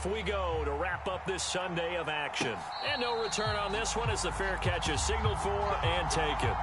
off we go to wrap up this Sunday of action. And no return on this one as the fair catch is signaled for and taken.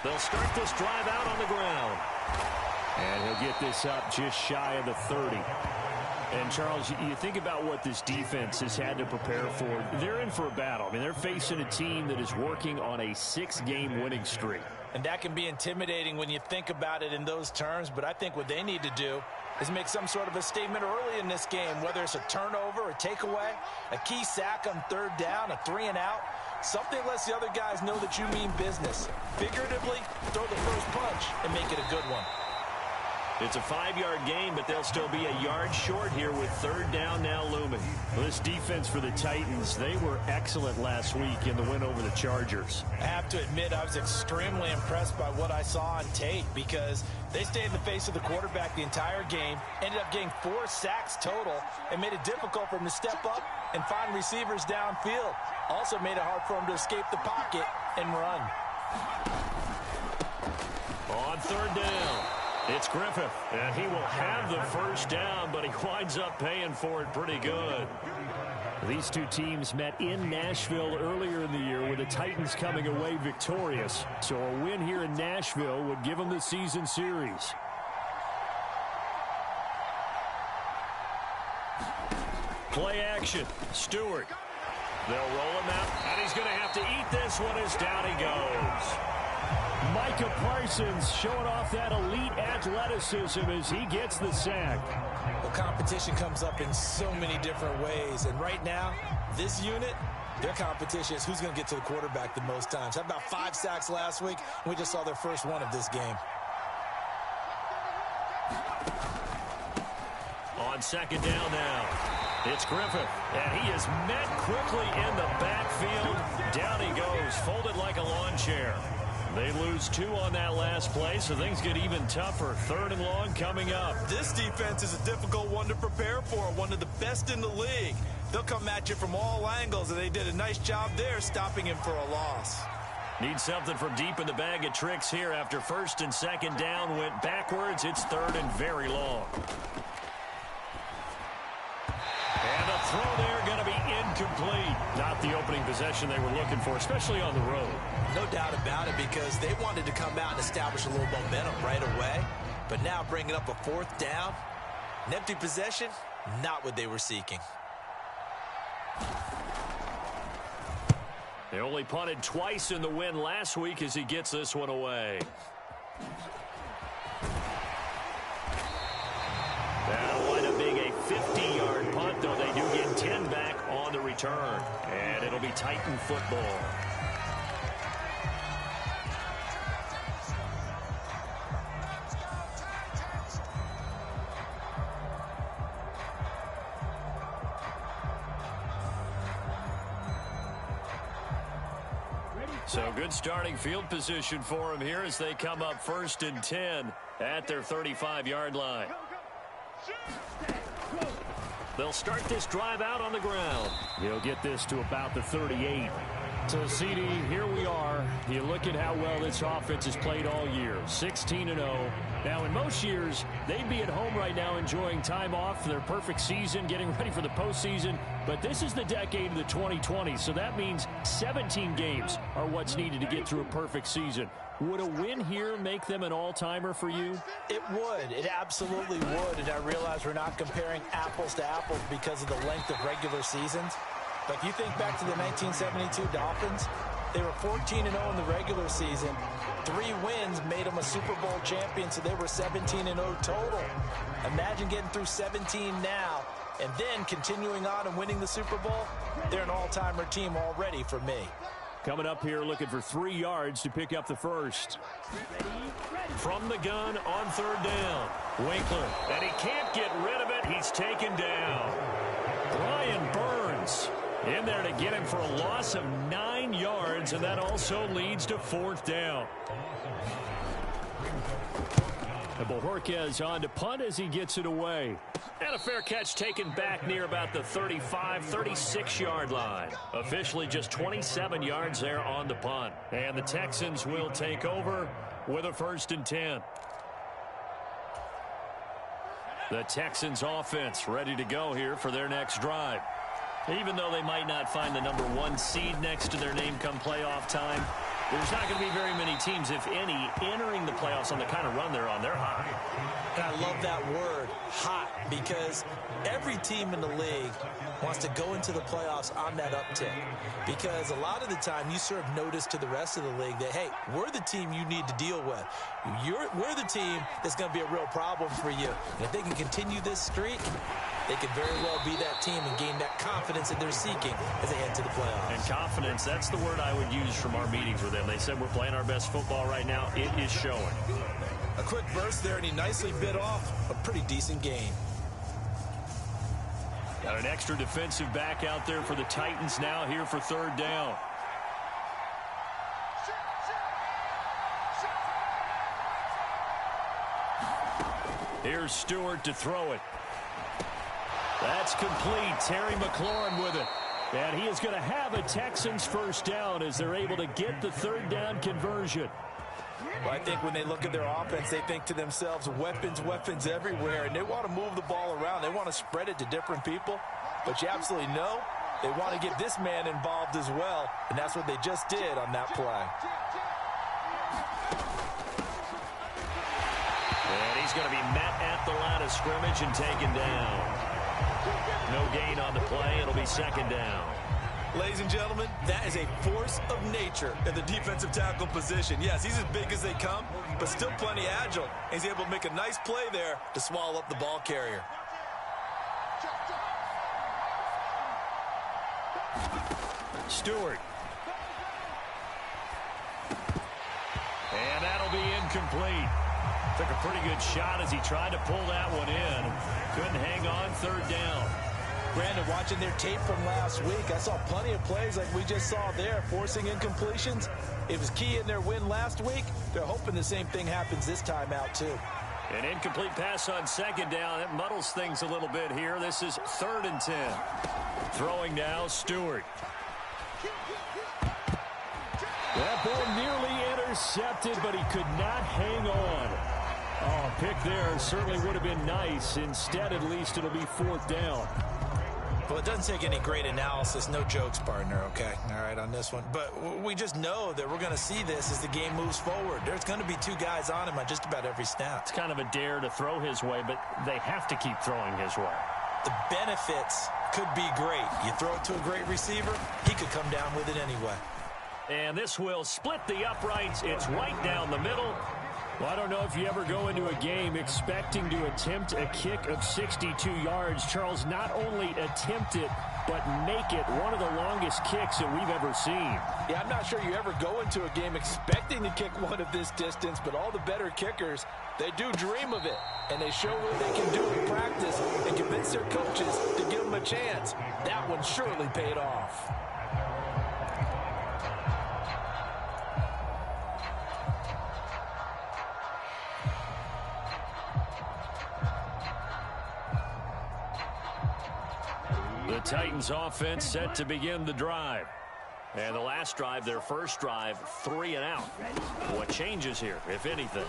They'll start this drive out on the ground. And he'll get this up just shy of the 30. And, Charles, you think about what this defense has had to prepare for. They're in for a battle. I mean, they're facing a team that is working on a 6-game winning streak. And that can be intimidating when you think about it in those terms. But I think what they need to do is make some sort of a statement early in this game, whether it's a turnover, a takeaway, a key sack on 3rd down, a 3-and-out. Something lets the other guys know that you mean business. Figuratively, throw the first punch and make it a good one. It's a 5-yard gain, but they'll still be a yard short here with 3rd down now looming. Well, this defense for the Titans, they were excellent last week in the win over the Chargers. I have to admit, I was extremely impressed by what I saw on tape because they stayed in the face of the quarterback the entire game, ended up getting 4 sacks total, and made it difficult for him to step up and find receivers downfield. Also made it hard for him to escape the pocket and run. On 3rd down, it's Griffith, and he will have the first down, but he winds up paying for it pretty good. These two teams met in Nashville earlier in the year with the Titans coming away victorious. So a win here in Nashville would give them the season series. Play action. Stewart. They'll roll him out, and he's going to have to eat this one as down he goes. Micah Parsons showing off that elite athleticism as he gets the sack. Well, competition comes up in so many different ways, and right now, this unit, their competition is who's going to get to the quarterback the most times. Had about 5 sacks last week, and we just saw their first one of this game. On 2nd down now, it's Griffith, and he is met quickly in the backfield. Down he goes, folded like a lawn chair. They lose 2 on that last play, so things get even tougher. 3rd and long coming up. This defense is a difficult one to prepare for, one of the best in the league. They'll come at you from all angles, and they did a nice job there stopping him for a loss. Need something from deep in the bag of tricks here after 1st and 2nd down went backwards. It's 3rd and very long. And the throw there going to be incomplete. Not the opening possession they were looking for, especially on the road. No doubt about it, because they wanted to come out and establish a little momentum right away. But now bringing up a 4th down, an empty possession, not what they were seeking. They only punted twice in the win last week as he gets this one away. That'll wind up being a 50-yard punt, though they do get 10 back on the return. And it'll be Titan football. So good starting field position for him here as they come up 1st and 10 at their 35-yard line. They'll start this drive out on the ground. He'll get this to about the 38. So, CD, here we are. You look at how well this offense has played all year, 16-0. Now, in most years, they'd be at home right now enjoying time off for their perfect season, getting ready for the postseason. But this is the decade of the 2020s, so that means 17 games are what's needed to get through a perfect season. Would a win here make them an all-timer for you? It would. It absolutely would. And I realize we're not comparing apples to apples because of the length of regular seasons. But if you think back to the 1972 Dolphins, they were 14-0 in the regular season. 3 wins made them a Super Bowl champion, so they were 17-0 total. Imagine getting through 17 now and then continuing on and winning the Super Bowl. They're an all-timer team already for me. Coming up here looking for 3 yards to pick up the first. From the gun on 3rd down. Winkler, and he can't get rid of it. He's taken down. In there to get him for a loss of 9 yards, and that also leads to 4th down. And Bojorquez on to punt as he gets it away. And a fair catch taken back near about the 35, 36-yard line. Officially just 27 yards there on the punt. And the Texans will take over with a 1st and 10. The Texans offense ready to go here for their next drive. Even though they might not find the number 1 seed next to their name come playoff time, there's not going to be very many teams, if any, entering the playoffs on the kind of run they're on. They're hot. And I love that word, hot, because every team in the league wants to go into the playoffs on that uptick. Because a lot of the time you serve notice to the rest of the league that, hey, we're the team you need to deal with. We're the team that's going to be a real problem for you. And if they can continue this streak, they could very well be that team and gain that confidence that they're seeking as they head to the playoffs. And confidence, that's the word I would use from our meetings with them. They said we're playing our best football right now. It is showing. A quick burst there, and he nicely bit off a pretty decent gain. Got an extra defensive back out there for the Titans now here for 3rd down. Here's Stewart to throw it. That's complete. Terry McLaurin with it. And he is going to have a Texans 1st down as they're able to get the 3rd down conversion. Well, I think when they look at their offense, they think to themselves, weapons, weapons everywhere, and they want to move the ball around. They want to spread it to different people, but you absolutely know they want to get this man involved as well, and that's what they just did on that play. And he's going to be met at the line of scrimmage and taken down. No gain on the play. It'll be 2nd down. Ladies and gentlemen, that is a force of nature in the defensive tackle position. Yes, he's as big as they come, but still plenty agile. He's able to make a nice play there to swallow up the ball carrier. Stewart. And that'll be incomplete. Took a pretty good shot as he tried to pull that one in. Couldn't hang on. 3rd down. Brandon, watching their tape from last week, I saw plenty of plays like we just saw there, forcing incompletions. It was key in their win last week. They're hoping the same thing happens this time out, too. An incomplete pass on 2nd down. It muddles things a little bit here. This is 3rd and 10. Throwing now, Stewart. That ball nearly intercepted, but he could not hang on. Oh, a pick there certainly would have been nice. Instead, at least, it'll be 4th down. Well, it doesn't take any great analysis. No jokes, partner, okay? All right, on this one. But we just know that we're going to see this as the game moves forward. There's going to be 2 guys on him on just about every snap. It's kind of a dare to throw his way, but they have to keep throwing his way. The benefits could be great. You throw it to a great receiver, he could come down with it anyway. And this will split the uprights. It's right down the middle. Well, I don't know if you ever go into a game expecting to attempt a kick of 62 yards. Charles, not only attempt it, but make it one of the longest kicks that we've ever seen. Yeah, I'm not sure you ever go into a game expecting to kick one of this distance, but all the better kickers, they do dream of it. And they show what they can do in practice and convince their coaches to give them a chance. That one surely paid off. The Titans offense set to begin the drive. And the last drive, their first drive, 3 and out. What changes here, if anything?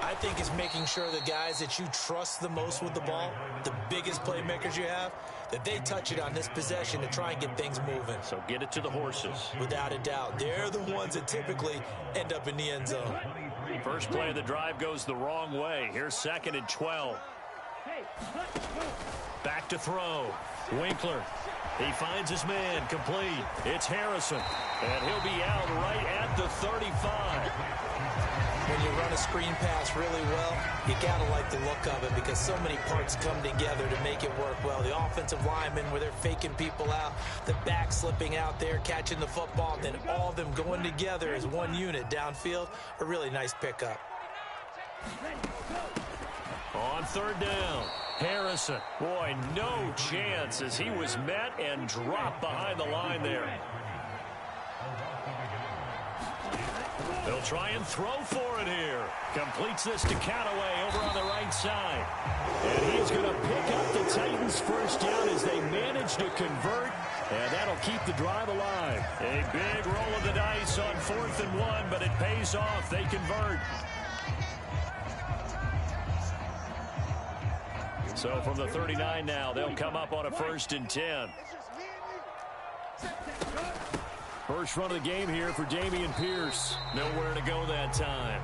I think it's making sure the guys that you trust the most with the ball, the biggest playmakers you have, that they touch it on this possession to try and get things moving. So get it to the horses. Without a doubt. They're the ones that typically end up in the end zone. First play of the drive goes the wrong way. Here's 2nd and 12. Back to throw. Winkler. He finds his man. Complete. It's Harrison. And he'll be out right at the 35. When you run a screen pass really well, you got to like the look of it because so many parts come together to make it work well. The offensive linemen where they're faking people out, the back slipping out there, catching the football, then all of them going together as one unit downfield. A really nice pickup. On 3rd down. Harrison. Boy, no chance as he was met and dropped behind the line there. They'll try and throw for it here. Completes this to Callaway over on the right side. And he's going to pick up the Titans' first down as they manage to convert. And that'll keep the drive alive. A big roll of the dice on 4th and 1, but it pays off. They convert. So from the 39 now, they'll come up on a 1st and 10. First run of the game here for Dameon Pierce. Nowhere to go that time.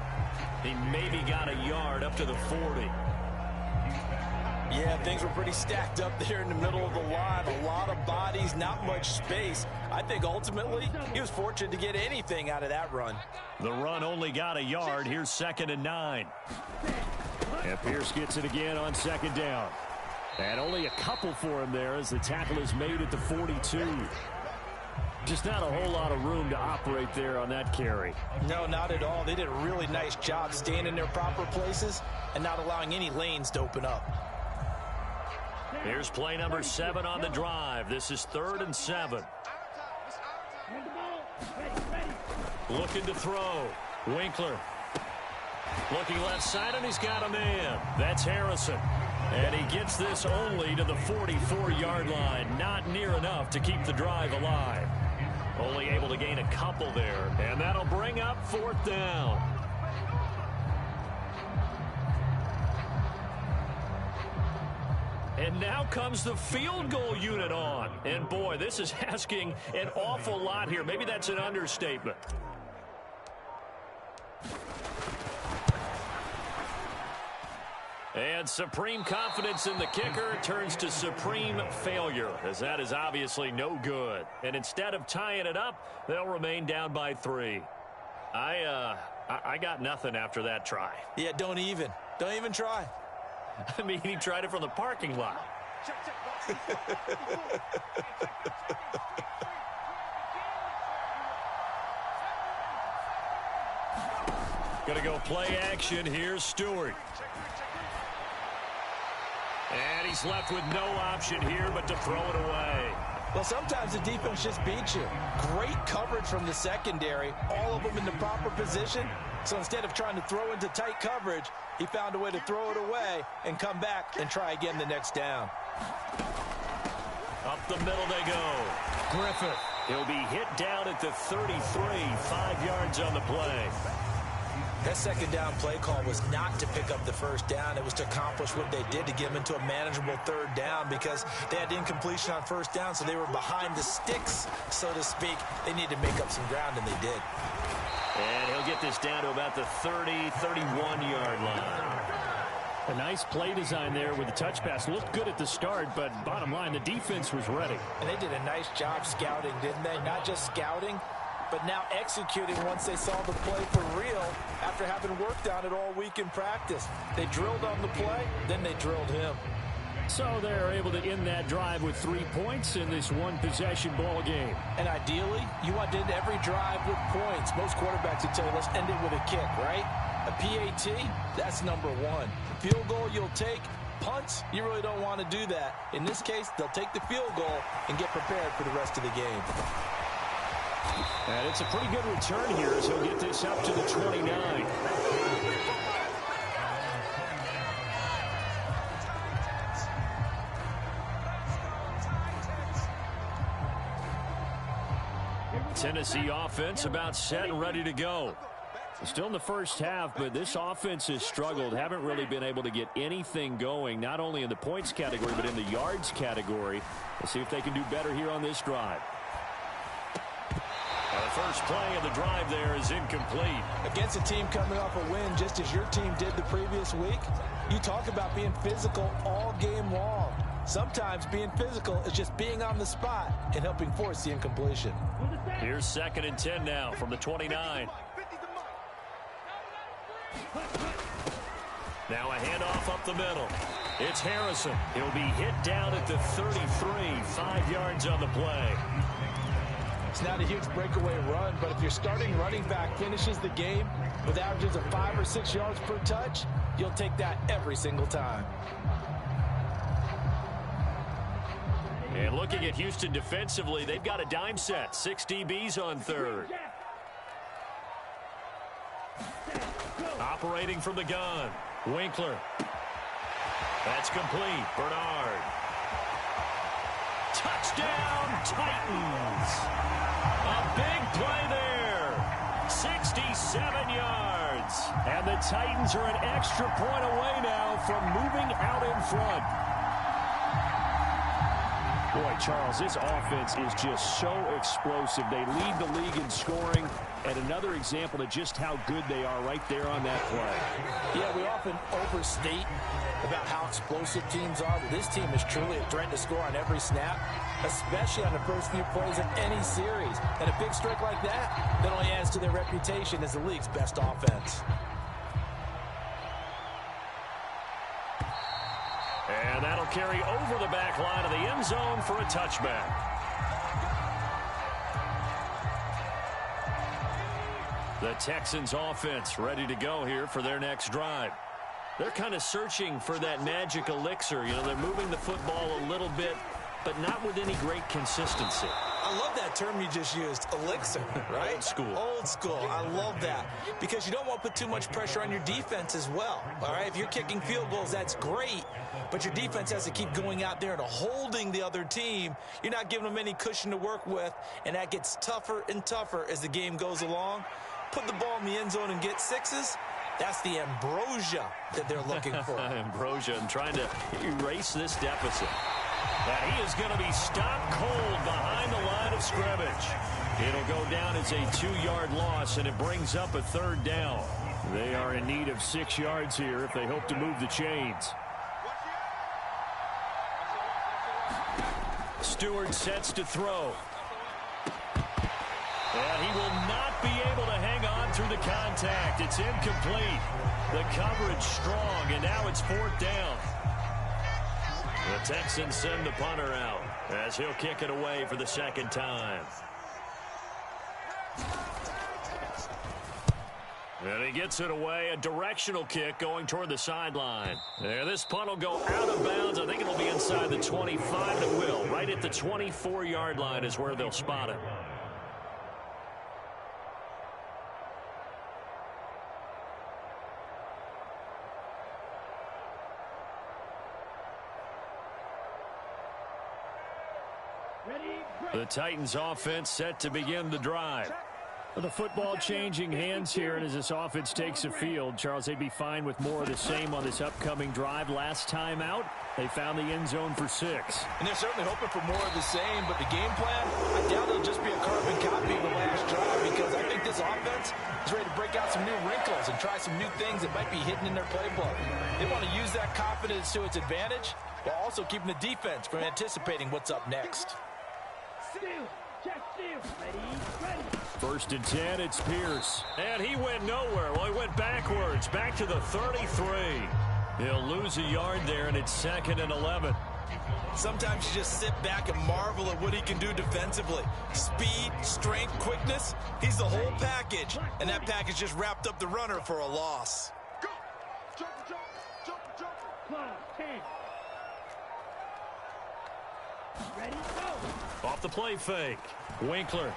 He maybe got a yard up to the 40. Yeah, things were pretty stacked up there in the middle of the line. A lot of bodies, not much space. I think ultimately he was fortunate to get anything out of that run. The run only got a yard. Here's 2nd and 9. And Pierce gets it again on 2nd down. And only a couple for him there as the tackle is made at the 42. Just not a whole lot of room to operate there on that carry. No, not at all. They did a really nice job staying in their proper places and not allowing any lanes to open up. Here's play number 7 on the drive. This is 3rd and 7. Looking to throw. Winkler. Looking left side, and he's got a man. That's Harrison. And he gets this only to the 44-yard line. Not near enough to keep the drive alive. Only able to gain a couple there. And that'll bring up 4th down. And now comes the field goal unit on. And boy, this is asking an awful lot here. Maybe that's an understatement. And supreme confidence in the kicker turns to supreme failure, as that is obviously no good. And instead of tying it up, they'll remain down by 3. I got nothing after that try. Yeah, don't even try. I mean, he tried it from the parking lot. Gonna go play action. Here's Stewart. And he's left with no option here but to throw it away. Well, sometimes the defense just beats you. Great coverage from the secondary, all of them in the proper position. So instead of trying to throw into tight coverage, he found a way to throw it away and come back and try again the next down. Up the middle they go. Griffith. He'll be hit down at the 33, 5 yards on the play. That 2nd down play call was not to pick up the 1st down. It was to accomplish what they did to get them into a manageable 3rd down because they had incompletion on 1st down, so they were behind the sticks, so to speak. They needed to make up some ground, and they did. And he'll get this down to about the 30, 31-yard line. A nice play design there with the touch pass. Looked good at the start, but bottom line, the defense was ready. And they did a nice job scouting, didn't they? Not just scouting, but now executing once they saw the play for real after having worked on it all week in practice. They drilled on the play, then they drilled him. So they're able to end that drive with 3 points in this one-possession ball game. And ideally, you want to end every drive with points. Most quarterbacks would tell you, let's end it with a kick, right? A PAT, that's number 1. Field goal you'll take. Punts, you really don't want to do that. In this case, they'll take the field goal and get prepared for the rest of the game. And it's a pretty good return here as he'll get this up to the 29. Tennessee offense about set and ready to go. Still in the first half, but this offense has struggled. Haven't really been able to get anything going, not only in the points category, but in the yards category. Let's see if they can do better here on this drive. The first play of the drive there is incomplete. Against a team coming off a win, just as your team did the previous week, you talk about being physical all game long. Sometimes being physical is just being on the spot and helping force the incompletion. Here's 2nd and 10 now from the 29. Now a handoff up the middle. It's Harrison. He'll be hit down at the 33, 5 yards on the play. It's not a huge breakaway run, but if your starting running back finishes the game with averages of 5 or 6 yards per touch, you'll take that every single time. And looking at Houston defensively, they've got a dime set. 6 DBs on third. Operating from the gun. Winkler. That's complete. Bernard. Touchdown, Titans. A big play there. 67 yards. And the Titans are an extra point away now from moving out in front. Boy, Charles, this offense is just so explosive. They lead the league in scoring, and another example of just how good they are right there on that play. Yeah, we often overstate about how explosive teams are, but this team is truly a threat to score on every snap, especially on the first few plays of any series. And a big strike like that only adds to their reputation as the league's best offense. And that'll carry over the back line of the end zone for a touchback. The Texans offense ready to go here for their next drive. They're kind of searching for that magic elixir. You know, they're moving the football a little bit, but not with any great consistency. I love that term you just used, elixir, right? Old school. Old school. I love that because you don't want to put too much pressure on your defense as well, all right? If you're kicking field goals, that's great, but your defense has to keep going out there and holding the other team. You're not giving them any cushion to work with, and that gets tougher and tougher as the game goes along. Put the ball in the end zone and get sixes. That's the ambrosia that they're looking for. Ambrosia and trying to erase this deficit. And he is going to be stopped cold behind the line of scrimmage. It'll go down as a 2-yard loss, and it brings up a third down. They are in need of 6 yards here if they hope to move the chains. Stewart sets to throw. And he will not be able to hang on through the contact. It's incomplete. The coverage strong, and now it's 4th down. The Texans send the punter out as he'll kick it away for the second time. And he gets it away, a directional kick going toward the sideline. There, this punt will go out of bounds. I think it'll be inside the 25, and it will. Right at the 24-yard line is where they'll spot it. The Titans offense set to begin the drive. The football changing hands here, and as this offense takes the field, Charles, they'd be fine with more of the same on this upcoming drive. Last time out, they found the end zone for 6. And they're certainly hoping for more of the same, but the game plan, I doubt it'll just be a carbon copy of the last drive, because I think this offense is ready to break out some new wrinkles and try some new things that might be hidden in their playbook. They want to use that confidence to its advantage, while also keeping the defense from anticipating what's up next. First and 10, it's Pierce. And he went nowhere. Well, he went backwards, back to the 33. He'll lose a yard there, and it's 2nd and 11. Sometimes you just sit back and marvel at what he can do defensively. Speed, strength, quickness, he's the whole package. And that package just wrapped up the runner for a loss. Go! Jump, jump, jump, jump. Clock, 10. Ready, go! Off the play fake. Winkler.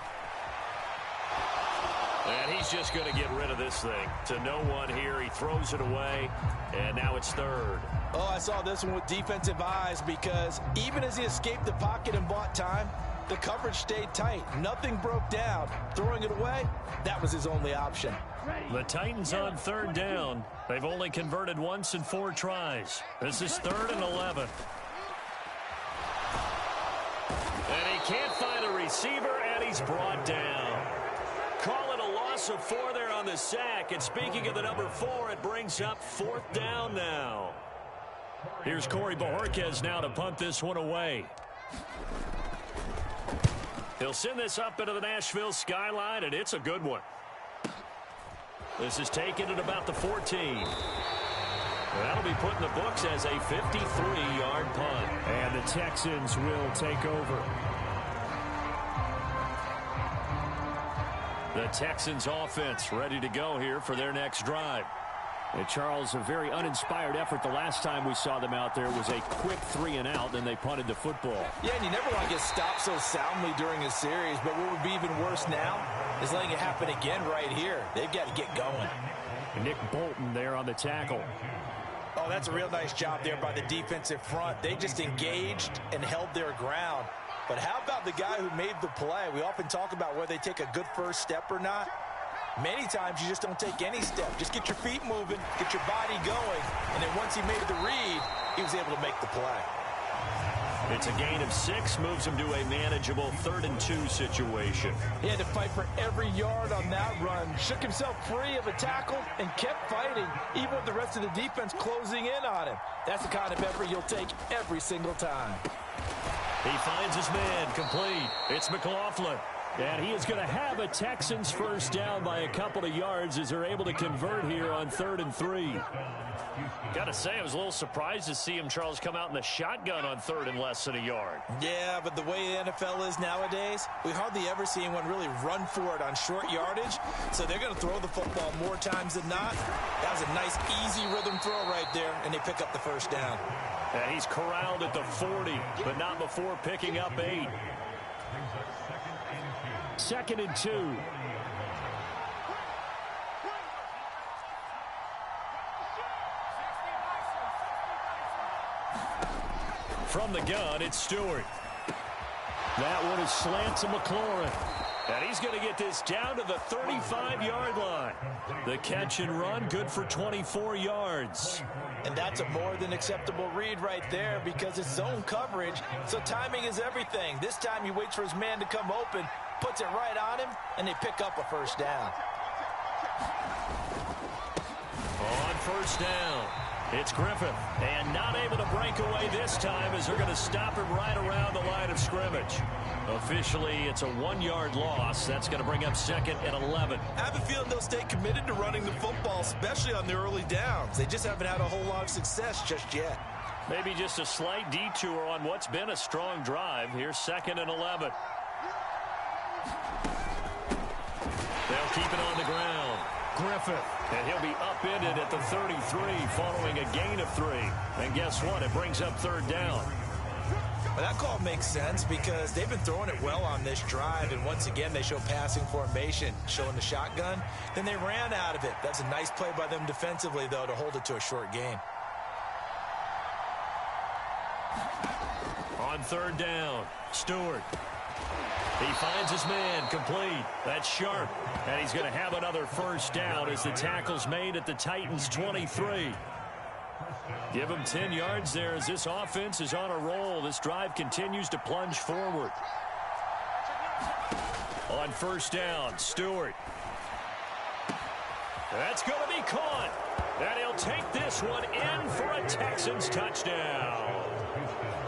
And he's just going to get rid of this thing. To no one here. He throws it away. And now it's 3rd. Oh, I saw this one with defensive eyes, because even as he escaped the pocket and bought time, the coverage stayed tight. Nothing broke down. Throwing it away, that was his only option. The Titans on 3rd down. They've only converted once in 4 tries. This is 3rd and 11. And he can't find a receiver, and he's brought down. Call it a loss of 4 there on the sack. And speaking of the number 4, it brings up 4th down now. Here's Corey Bojorquez now to punt this one away. He'll send this up into the Nashville skyline, and it's a good one. This is taken at about the 14. That'll be put in the books as a 53-yard punt. And the Texans will take over. The Texans offense ready to go here for their next drive. And Charles, a very uninspired effort. The last time we saw them out there was a quick 3-and-out, then they punted the football. Yeah, and you never want to get stopped so soundly during a series, but what would be even worse now is letting it happen again right here. They've got to get going. And Nick Bolton there on the tackle. Oh, that's a real nice job there by the defensive front. They just engaged and held their ground. But how about the guy who made the play? We often talk about whether they take a good first step or not. Many times you just don't take any step. Just get your feet moving, get your body going, and then once he made the read, he was able to make the play. It's a gain of 6, moves him to a manageable 3rd-and-2 situation. He had to fight for every yard on that run, shook himself free of a tackle, and kept fighting, even with the rest of the defense closing in on him. That's the kind of effort you'll take every single time. He finds his man, complete. It's McLaughlin. And he is going to have a Texans first down by a couple of yards as they're able to convert here on 3rd-and-3. Got to say, I was a little surprised to see him, Charles, come out in the shotgun on 3rd and less than a yard. Yeah, but the way the NFL is nowadays, we hardly ever see anyone really run for it on short yardage. So they're going to throw the football more times than not. That was a nice, easy rhythm throw right there, and they pick up the first down. And he's corralled at the 40, but not before picking up 8. 2nd-and-2. From the gun, it's Stewart. That one is slant to McLaurin. And he's going to get this down to the 35-yard line. The catch and run, good for 24 yards. And that's a more than acceptable read right there because it's zone coverage, so timing is everything. This time he waits for his man to come open, puts it right on him, and they pick up a first down. On first down, it's Griffith. And not able to break away this time as they're going to stop him right around the line of scrimmage. Officially, it's a 1-yard loss. That's going to bring up 2nd and 11. I have a feeling they'll stay committed to running the football, especially on the early downs. They just haven't had a whole lot of success just yet. Maybe just a slight detour on what's been a strong drive. Here's 2nd and 11. They'll keep it on the ground. Griffith. And he'll be upended at the 33 following a gain of 3. And guess what? It brings up 3rd down. Well, that call makes sense because they've been throwing it well on this drive, and once again they show passing formation, showing the shotgun. Then they ran out of it. That's a nice play by them defensively, though, to hold it to a short gain. On 3rd down, Stewart. He finds his man, complete. That's sharp. And he's going to have another first down as the tackle's made at the Titans' 23. Give him 10 yards there as this offense is on a roll. This drive continues to plunge forward. On first down, Stewart. That's going to be caught. And he'll take this one in for a Texans touchdown.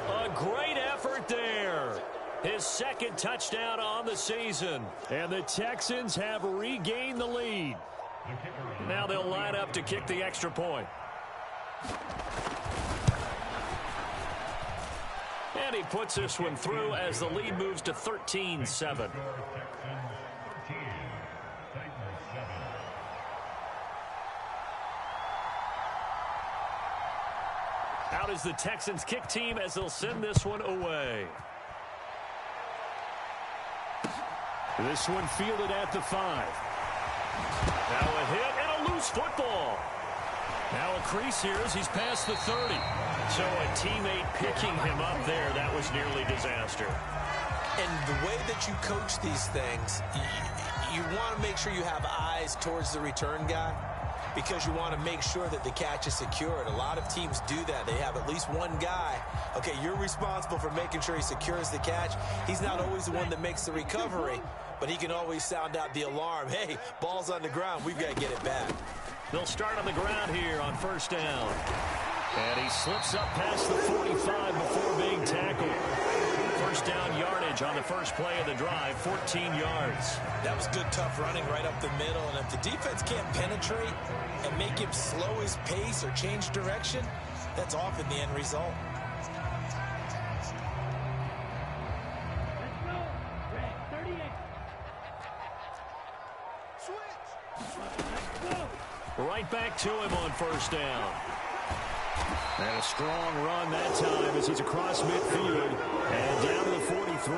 A great effort there. His 2nd touchdown on the season. And the Texans have regained the lead. Now they'll line up to kick the extra point. And he puts this one through as the lead moves to 13-7. Out is the Texans kick team as they'll send this one away. This one fielded at the 5. Now a hit and a loose football. Now a crease here as he's past the 30. So a teammate picking him up there, that was nearly disaster. And the way that you coach these things, you want to make sure you have eyes towards the return guy because you want to make sure that the catch is secured. A lot of teams do that. They have at least one guy. Okay, you're responsible for making sure he secures the catch. He's not always the one that makes the recovery, but he can always sound out the alarm. Hey, ball's on the ground. We've got to get it back. They'll start on the ground here on first down. And he slips up past the 45 before being tackled. First down yardage on the first play of the drive, 14 yards. That was good, tough running right up the middle. And if the defense can't penetrate and make him slow his pace or change direction, that's often the end result. Right back to him on first down. And a strong run that time as he's across midfield and down to the 43.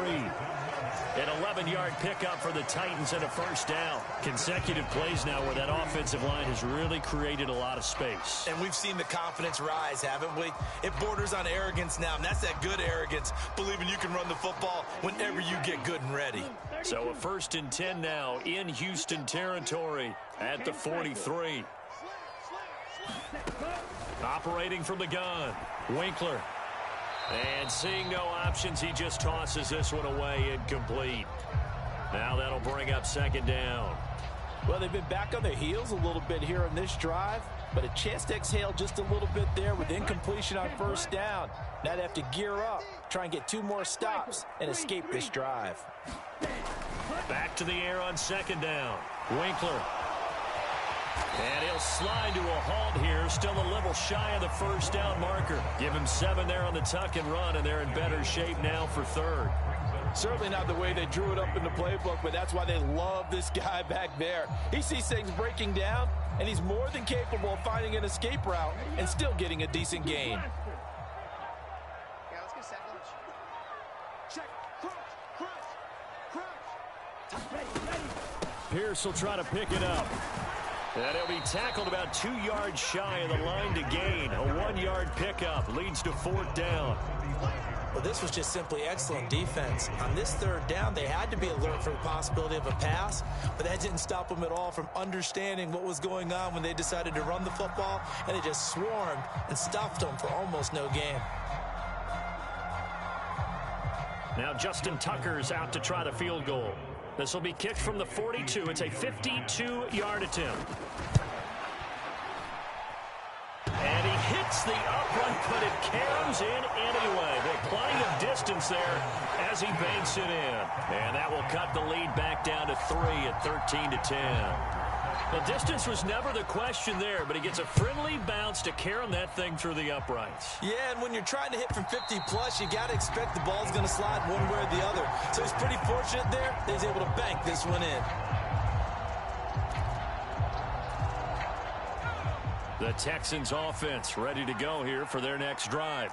An 11-yard pickup for the Titans and a first down. Consecutive plays now where that offensive line has really created a lot of space. And we've seen the confidence rise, haven't we? It borders on arrogance now, and that's that good arrogance, believing you can run the football whenever you get good and ready. So a 1st and 10 now in Houston territory at the 43. Operating from the gun, Winkler. And seeing no options, he just tosses this one away incomplete. Now that'll bring up 2nd down. Well, they've been back on their heels a little bit here in this drive, but a chance to exhale just a little bit there with incompletion on first down. Now they have to gear up, try and get 2 more stops, and escape this drive. Back to the air on 2nd down. Winkler. And he'll slide to a halt here, still a little shy of the first down marker. Give him 7 there on the tuck and run, and they're in better shape now for 3rd. Certainly not the way they drew it up in the playbook, but that's why they love this guy back there. He sees things breaking down, and he's more than capable of finding an escape route and still getting a decent gain. Pierce will try to pick it up. And he'll be tackled about 2 yards shy of the line to gain. A 1-yard pickup leads to 4th down. Well, this was just simply excellent defense. On this 3rd down, they had to be alert for the possibility of a pass, but that didn't stop them at all from understanding what was going on when they decided to run the football, and they just swarmed and stuffed them for almost no gain. Now Justin Tucker's out to try the field goal. This will be kicked from the 42. It's a 52-yard attempt. And he hits the upright, but it caroms in anyway. But plenty of distance there as he banks it in. And that will cut the lead back down to 3 at 13-10. The distance was never the question there, but he gets a friendly bounce to carom that thing through the uprights. Yeah, and when you're trying to hit from 50-plus, you got to expect the ball's going to slide one way or the other. So he's pretty fortunate there that he's able to bank this one in. The Texans offense ready to go here for their next drive.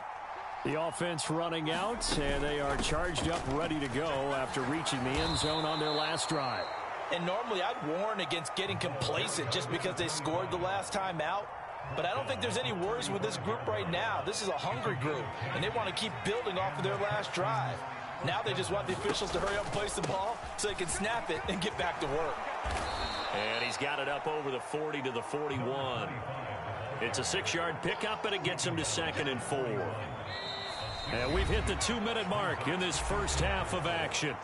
The offense running out, and they are charged up, ready to go after reaching the end zone on their last drive. And normally I'd warn against getting complacent just because they scored the last time out. But I don't think there's any worries with this group right now. This is a hungry group, and they want to keep building off of their last drive. Now they just want the officials to hurry up and place the ball so they can snap it and get back to work. And he's got it up over the 40 to the 41. It's a 6-yard pickup, and it gets him to 2nd and 4. And we've hit the 2-minute mark in this first half of action.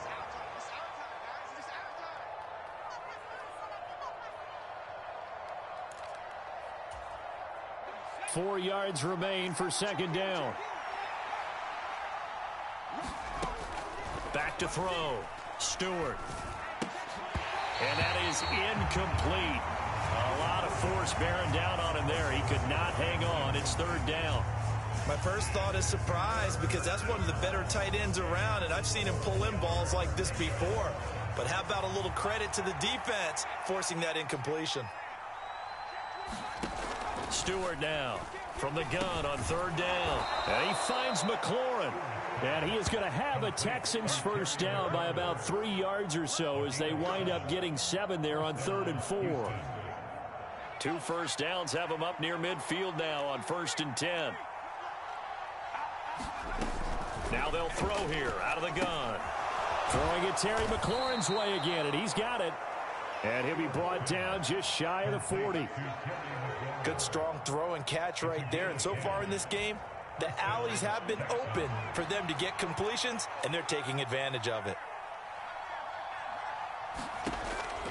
Four yards remain for 2nd down. Back to throw. Stewart. And that is incomplete. A lot of force bearing down on him there. He could not hang on. It's 3rd down. My first thought is surprise because that's one of the better tight ends around, and I've seen him pull in balls like this before. But how about a little credit to the defense forcing that incompletion? Stewart now from the gun on 3rd down. And he finds McLaurin. And he is going to have a Texans first down by about 3 yards or so as they wind up getting 7 there on 3rd and 4. 2 first downs have them up near midfield now on 1st and 10. Now they'll throw here out of the gun. Throwing it Terry McLaurin's way again, and he's got it. And he'll be brought down just shy of the 40. Good strong throw and catch right there. And so far in this game, the alleys have been open for them to get completions, and they're taking advantage of it.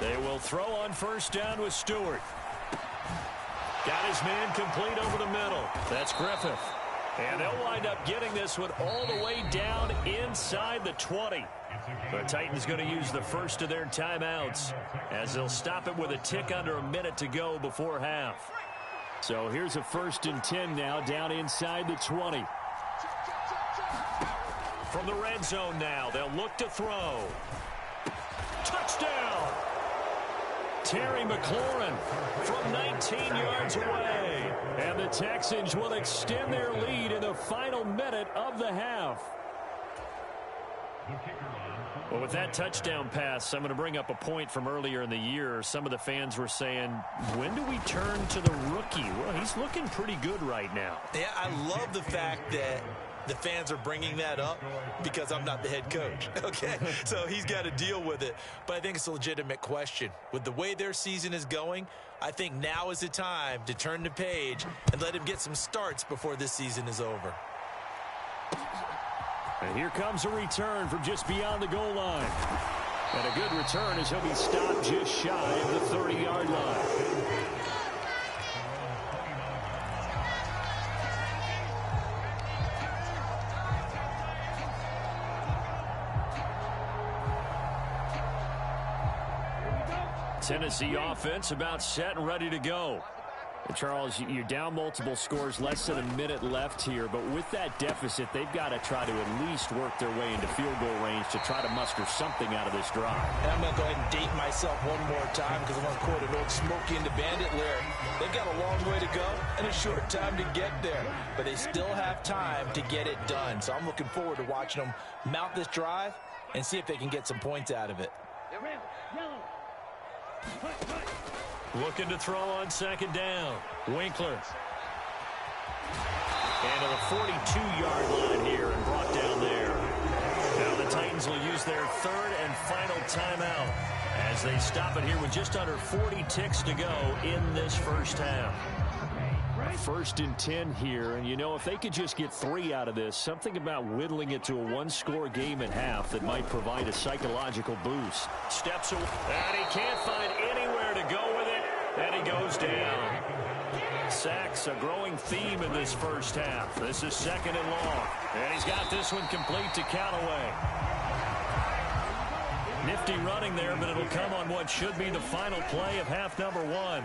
They will throw on first down with Stewart. Got his man complete over the middle. That's Griffith. And they'll wind up getting this one all the way down inside the 20. The Titans going to use the first of their timeouts as they'll stop it with a tick under a minute to go before half. So here's a 1st and 10 now down inside the 20. From the red zone now, they'll look to throw. Touchdown! Terry McLaurin from 19 yards away. And the Texans will extend their lead in the final minute of the half. Well, with that touchdown pass, I'm going to bring up a point from earlier in the year. Some of the fans were saying, when do we turn to the rookie? Well, he's looking pretty good right now. Yeah, I love the fact that the fans are bringing that up because I'm not the head coach, okay? So he's got to deal with it. But I think it's a legitimate question. With the way their season is going, I think now is the time to turn the page and let him get some starts before this season is over. And here comes a return from just beyond the goal line. And a good return as he'll be stopped just shy of the 30-yard line. Tennessee offense about set and ready to go. And Charles, you're down multiple scores, less than a minute left here. But with that deficit, they've got to try to at least work their way into field goal range to try to muster something out of this drive. And I'm going to go ahead and date myself one more time because I'm going to quote an old Smokey and the Bandit lyric. They've got a long way to go and a short time to get there. But they still have time to get it done. So I'm looking forward to watching them mount this drive and see if they can get some points out of it. Looking to throw on second down. Winkler. And to the 42-yard line here and brought down there. Now the Titans will use their third and final timeout as they stop it here with just under 40 ticks to go in this first half. First and 10 here, and you know, if they could just get 3 out of this, something about whittling it to a one-score game at half that might provide a psychological boost. Steps away, and he can't find anywhere to go with it, and he goes down. Sacks, a growing theme in this first half. This is second and long, and he's got this one complete to Callaway. Nifty running there, but it'll come on what should be the final play of half number 1.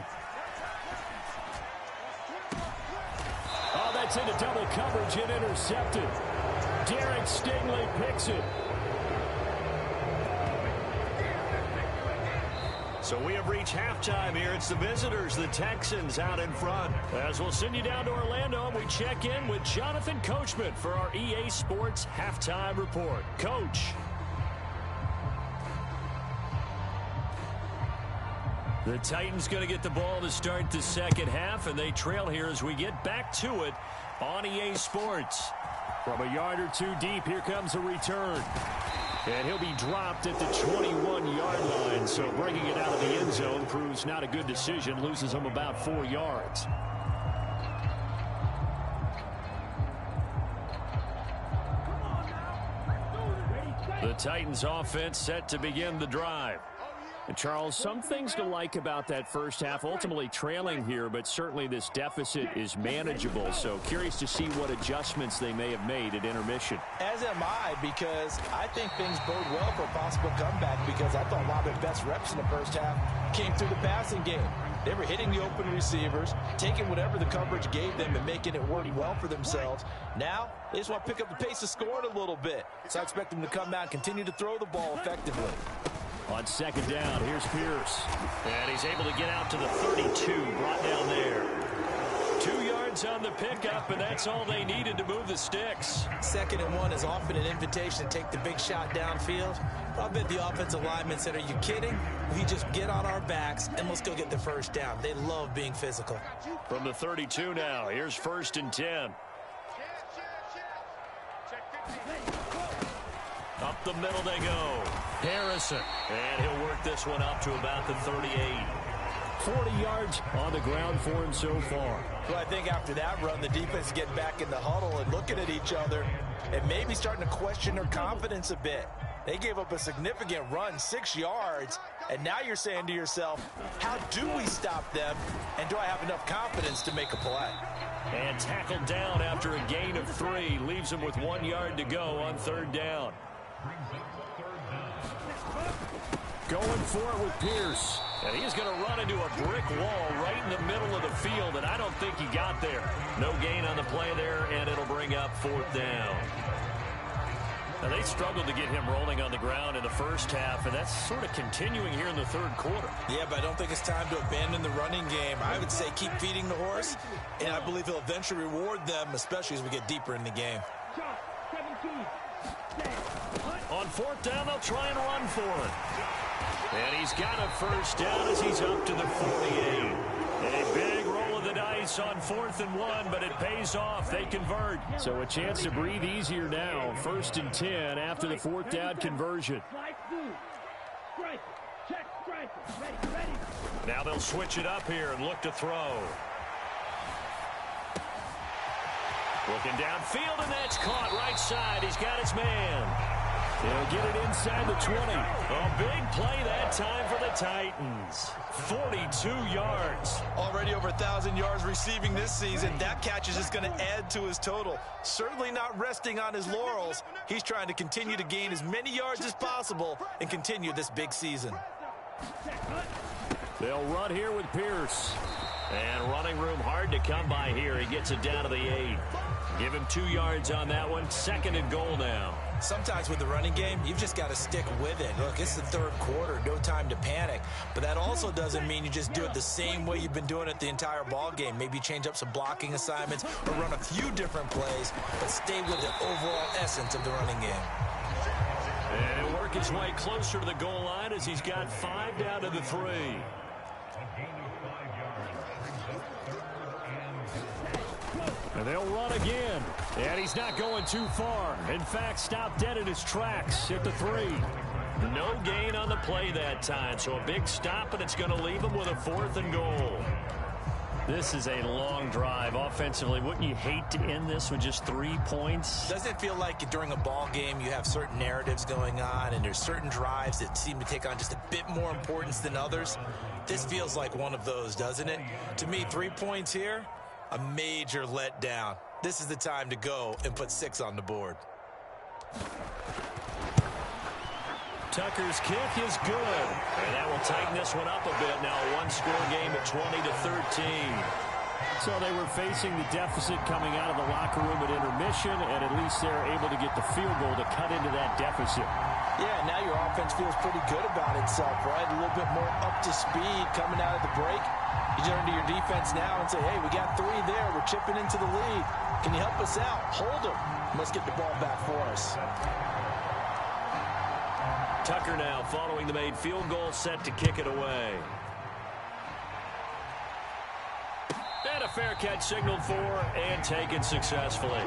Oh, that's into double coverage and intercepted. Derek Stingley picks it. So we have reached halftime here. It's the visitors, the Texans, out in front. As we'll send you down to Orlando, we check in with Jonathan Coachman for our EA Sports Halftime Report. Coach. The Titans going to get the ball to start the second half, and they trail here as we get back to it on EA Sports. From a yard or two deep, here comes a return. And he'll be dropped at the 21-yard line, so bringing it out of the end zone proves not a good decision, loses him about 4 yards. The Titans offense set to begin the drive. And Charles, some things to like about that first half, ultimately trailing here, but certainly this deficit is manageable. So curious to see what adjustments they may have made at intermission. As am I, because I think things bode well for a possible comeback, because I thought a lot of their best reps in the first half came through the passing game. They were hitting the open receivers, taking whatever the coverage gave them and making it work well for themselves. Now, they just want to pick up the pace of scoring a little bit. So I expect them to come out and continue to throw the ball effectively. On second down, here's Pierce. And he's able to get out to the 32, brought down there. 2 yards on the pickup, and that's all they needed to move the sticks. Second and 1 is often an invitation to take the big shot downfield. I bet the offensive linemen said, are you kidding? We just get on our backs and let's go get the first down. They love being physical. From the 32 now, here's first and 10. Up the middle they go. Harrison. And he'll work this one up to about the 38. 40 yards on the ground for him so far. Well, I think after that run, the defense get back in the huddle and looking at each other and maybe starting to question their confidence a bit. They gave up a significant run, 6 yards, and now you're saying to yourself, how do we stop them, and do I have enough confidence to make a play? And tackled down after a gain of 3, leaves him with 1 yard to go on third down. Going for it with Pierce. And he's going to run into a brick wall right in the middle of the field, and I don't think he got there. No gain on the play there, and it'll bring up fourth down. Now, they struggled to get him rolling on the ground in the first half, and that's sort of continuing here in the third quarter. Yeah, but I don't think it's time to abandon the running game. I would say keep feeding the horse, and I believe he'll eventually reward them, especially as we get deeper in the game. On fourth down, they'll try and run for it. And he's got a first down as he's up to the 48. A big roll of the dice on 4th and 1, but it pays off. They convert. So a chance to breathe easier now. 1st and 10 after the 4th down conversion. Now they'll switch it up here and look to throw. Looking downfield, and that's caught right side. He's got his man. He'll get it inside the 20. A big play that time for the Titans. 42 yards. Already over 1,000 yards receiving this season. That catch is just going to add to his total. Certainly not resting on his laurels. He's trying to continue to gain as many yards as possible and continue this big season. They'll run here with Pierce. And running room hard to come by here. He gets it down to the 8. Give him 2 yards on that one. 2nd and goal now. Sometimes with the running game, you've just got to stick with it. Look, it's the third quarter, no time to panic. But that also doesn't mean you just do it the same way you've been doing it the entire ball game. Maybe change up some blocking assignments or run a few different plays, but stay with the overall essence of the running game. And he'll work his way closer to the goal line as he's got 5 down to the 3. And they'll run again. And he's not going too far. In fact, stopped dead in his tracks at the 3. No gain on the play that time. So a big stop, and it's going to leave him with a 4th and goal. This is a long drive offensively. Wouldn't you hate to end this with just 3 points? Doesn't it feel like during a ball game you have certain narratives going on and there's certain drives that seem to take on just a bit more importance than others? This feels like one of those, doesn't it? To me, 3 points here, a major letdown. This is the time to go and put 6 on the board. Tucker's kick is good. And that will tighten this one up a bit. Now a one-score game at 20-13. So they were facing the deficit coming out of the locker room at intermission, and at least they're able to get the field goal to cut into that deficit. Yeah, now your offense feels pretty good about itself, right? A little bit more up to speed coming out of the break. You turn to your defense now and say, hey, we got 3 there. We're chipping into the lead. Can you help us out? Hold them. Let's get the ball back for us. Tucker now following the made field goal, set to kick it away. And a fair catch signaled for and taken successfully.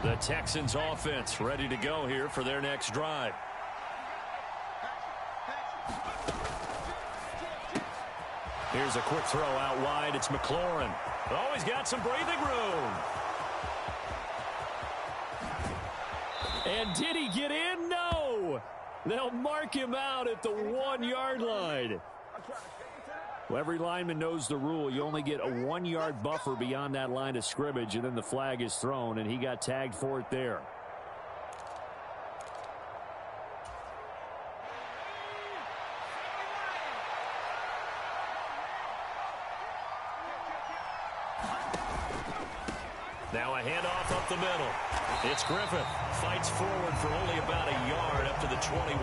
The Texans offense ready to go here for their next drive. Here's a quick throw out wide. It's McLaurin. Oh, he's got some breathing room. And did he get in? No. They'll mark him out at the 1-yard line. Well, every lineman knows the rule. You only get a 1-yard buffer beyond that line of scrimmage, and then the flag is thrown, and he got tagged for it there. Now a handoff up the middle. It's Griffith. Fights forward for only about a yard up to the 21.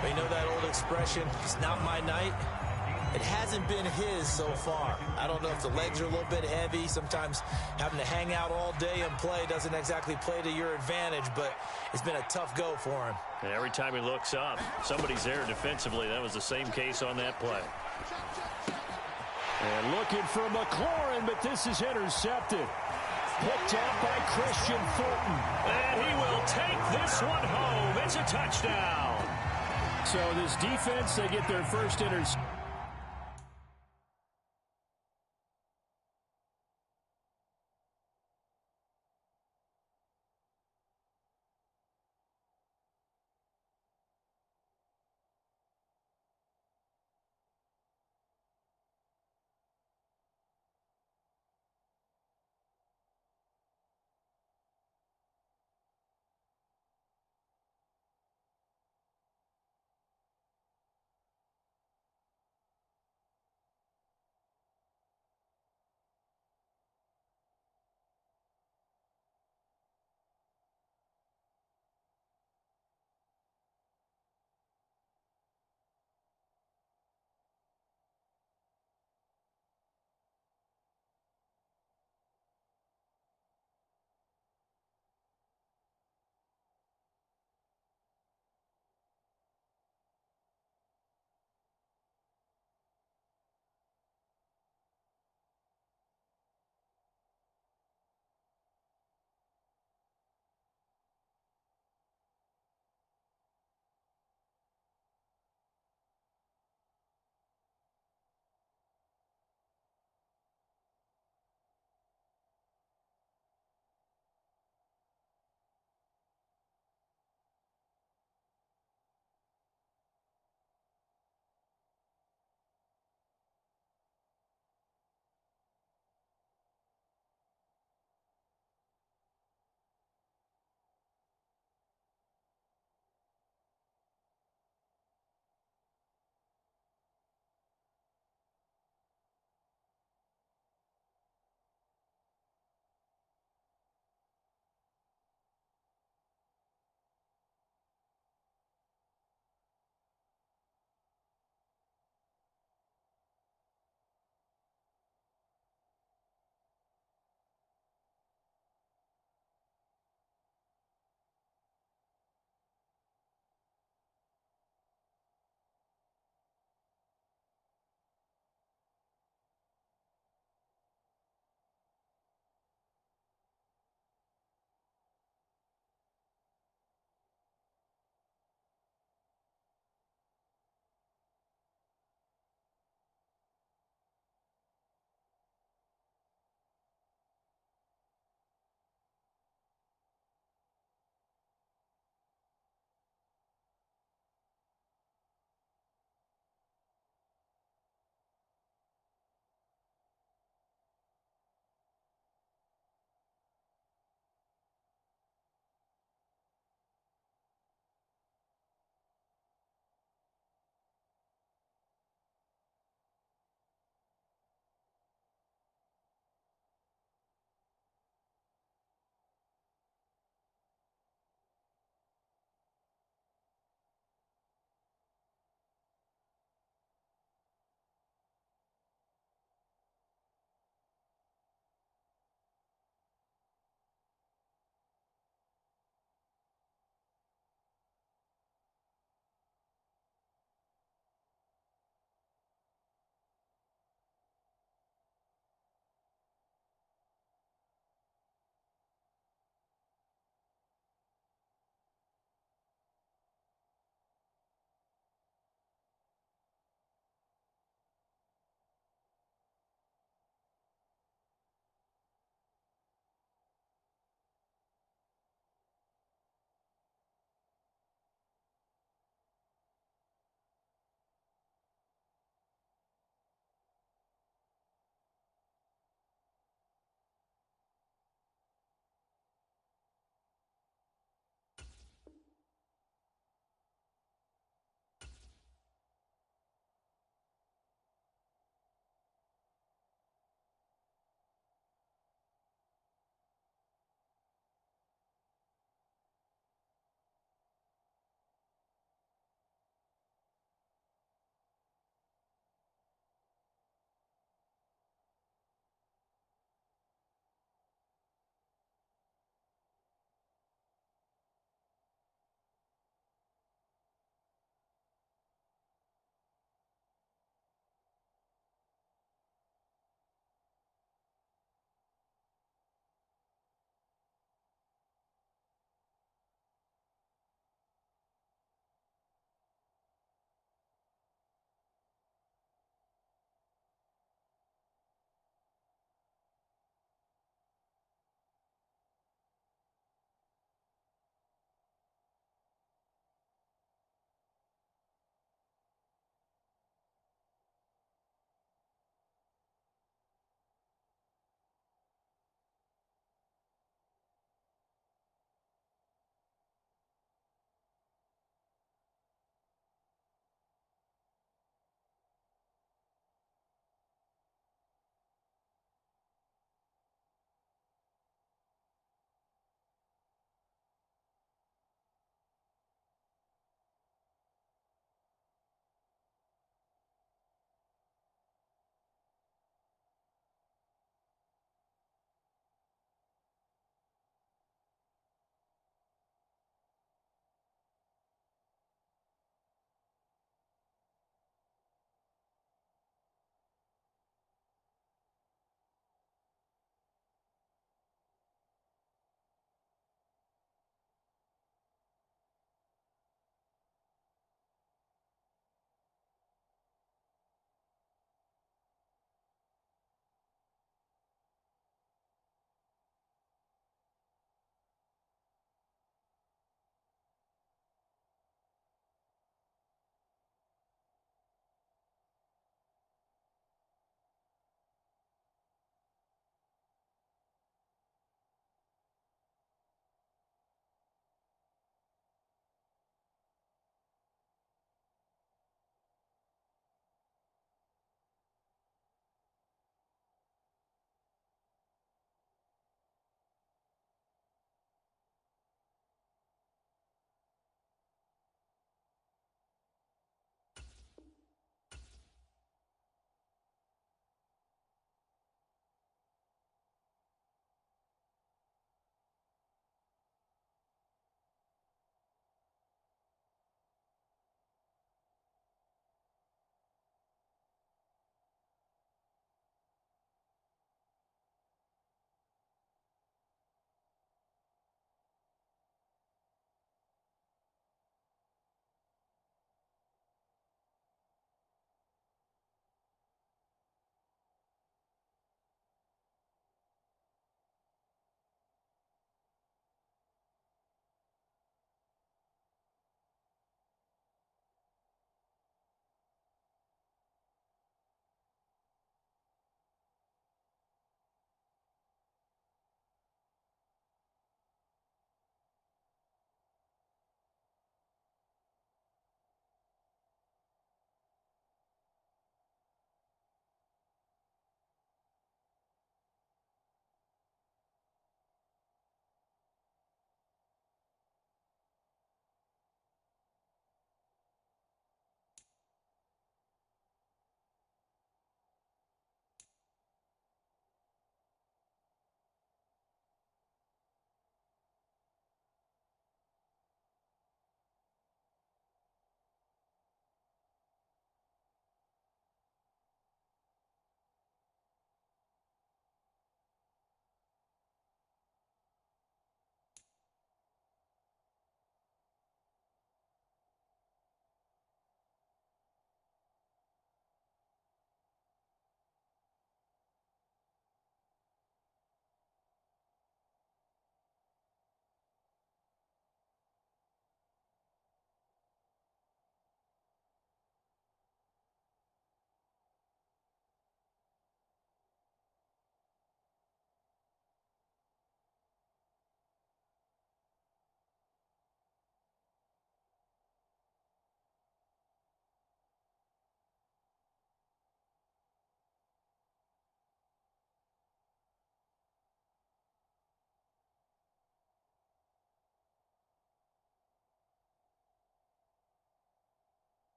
But you know that old expression, it's not my night? It hasn't been his so far. I don't know if the legs are a little bit heavy. Sometimes having to hang out all day and play doesn't exactly play to your advantage, but it's been a tough go for him. And every time he looks up, somebody's there defensively. That was the same case on that play. And looking for McLaurin, but this is intercepted. Picked up by Christian Fulton. And he will take this one home. It's a touchdown. So this defense, they get their first interception.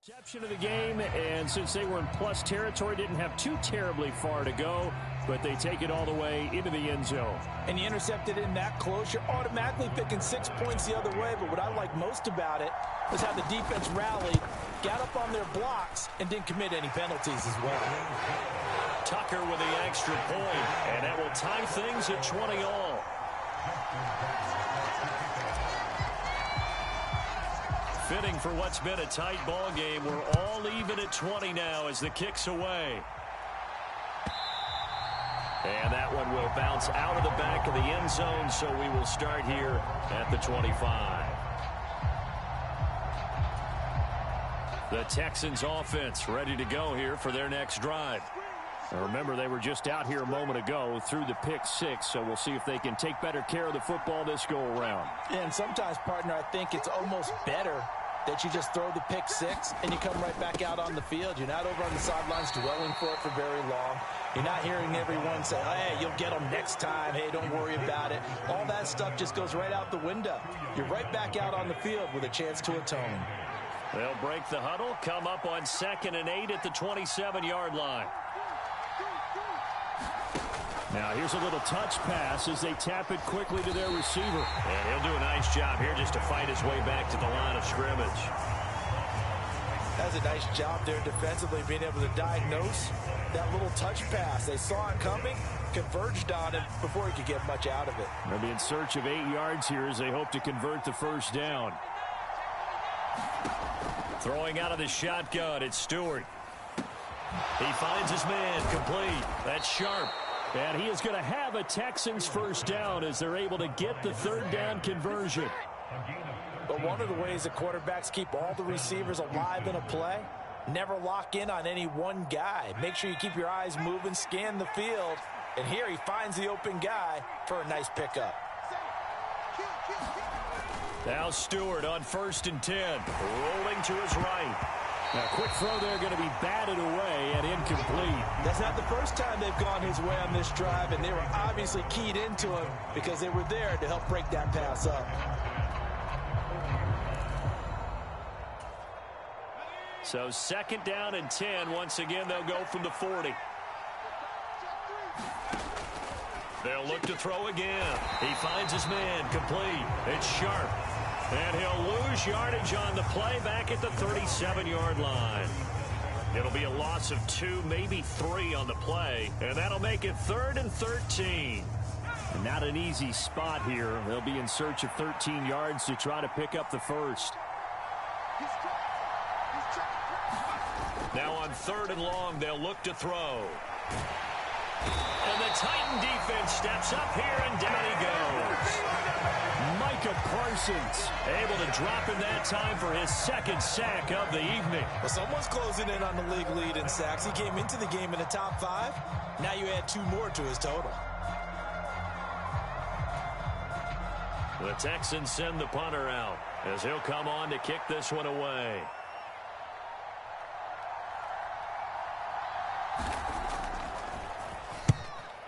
Reception of the game, and since they were in plus territory, didn't have too terribly far to go, but they take it all the way into the end zone. And you intercepted in that close, you're automatically picking 6 points the other way, but what I like most about it was how the defense rallied, got up on their blocks, and didn't commit any penalties as well. Tucker with the extra point, and that will tie things at 20 all. Fitting for what's been a tight ball game. We're all even at 20 now as the kick's away. And that one will bounce out of the back of the end zone, so we will start here at the 25. The Texans offense ready to go here for their next drive. Now remember, they were just out here a moment ago through the pick 6, so we'll see if they can take better care of the football this go-around. And sometimes, partner, I think it's almost better that you just throw the pick 6 and you come right back out on the field. You're not over on the sidelines dwelling for it for very long. You're not hearing everyone say, oh, hey, you'll get them next time. Hey, don't worry about it. All that stuff just goes right out the window. You're right back out on the field with a chance to atone. They'll break the huddle, come up on 2nd and 8 at the 27-yard line. Now here's a little touch pass as they tap it quickly to their receiver. And he'll do a nice job here just to fight his way back to the line of scrimmage. That's a nice job there defensively, being able to diagnose that little touch pass. They saw it coming, converged on it before he could get much out of it. They'll be in search of 8 yards here as they hope to convert the first down. Throwing out of the shotgun, it's Stewart. He finds his man, complete. That's Sharp. And he is going to have a Texans first down as they're able to get the third down conversion. But one of the ways that quarterbacks keep all the receivers alive in a play, never lock in on any one guy. Make sure you keep your eyes moving, scan the field. And here he finds the open guy for a nice pickup. Now Stewart on 1st and 10, rolling to his right. Now, quick throw there, going to be batted away and incomplete. That's not the first time they've gone his way on this drive, and they were obviously keyed into him because they were there to help break that pass up. So 2nd down and 10. Once again, they'll go from the 40. They'll look to throw again. He finds his man, complete. It's Sharp. And he'll lose yardage on the play back at the 37-yard line. It'll be a loss of 2, maybe 3 on the play, and that'll make it 3rd and 13. And not an easy spot here. They'll be in search of 13 yards to try to pick up the first. Now on 3rd and long, they'll look to throw. And the Titan defense steps up here, and down he goes. Parsons able to drop in that time for his 2nd sack of the evening. Well, someone's closing in on the league lead in sacks. He came into the game in the top 5. Now you add 2 more to his total. The Texans send the punter out as he'll come on to kick this one away.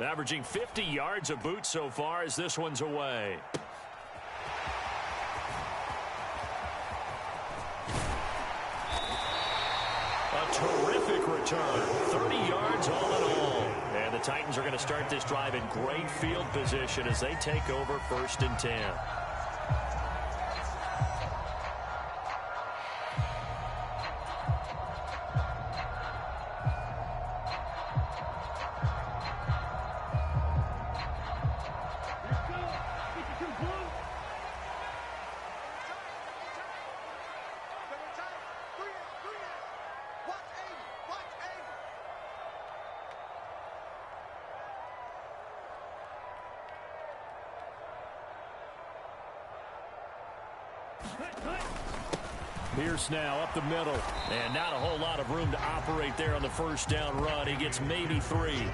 Averaging 50 yards a boot so far as this one's away. Terrific return. 30 yards all in all. And the Titans are going to start this drive in great field position as they take over 1st and 10. Pierce now up the middle, and not a whole lot of room to operate there on the first down run. He gets maybe 3. Well,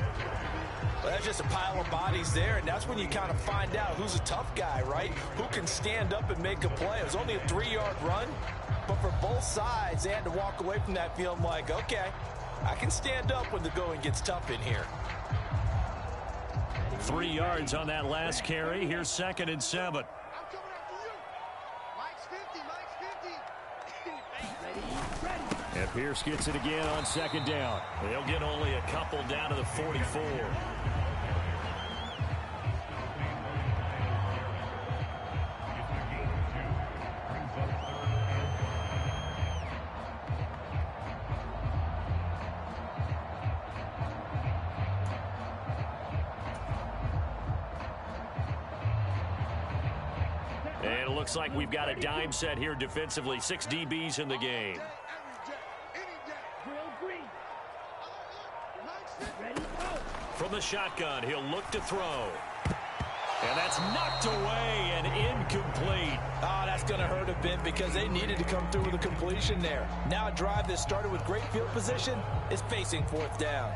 that's just a pile of bodies there, and that's when you kind of find out who's a tough guy, right? Who can stand up and make a play. It was only a 3-yard run, but for both sides, they had to walk away from that feeling like, okay, I can stand up when the going gets tough in here. 3 yards on that last carry. Here's 2nd and 7. And Pierce gets it again on second down. They'll get only a couple down to the 44. And it looks like we've got a dime set here defensively. 6 DBs in the game. From the shotgun, he'll look to throw. And that's knocked away and incomplete. Oh, that's going to hurt a bit because they needed to come through with a completion there. Now a drive that started with great field position is facing fourth down.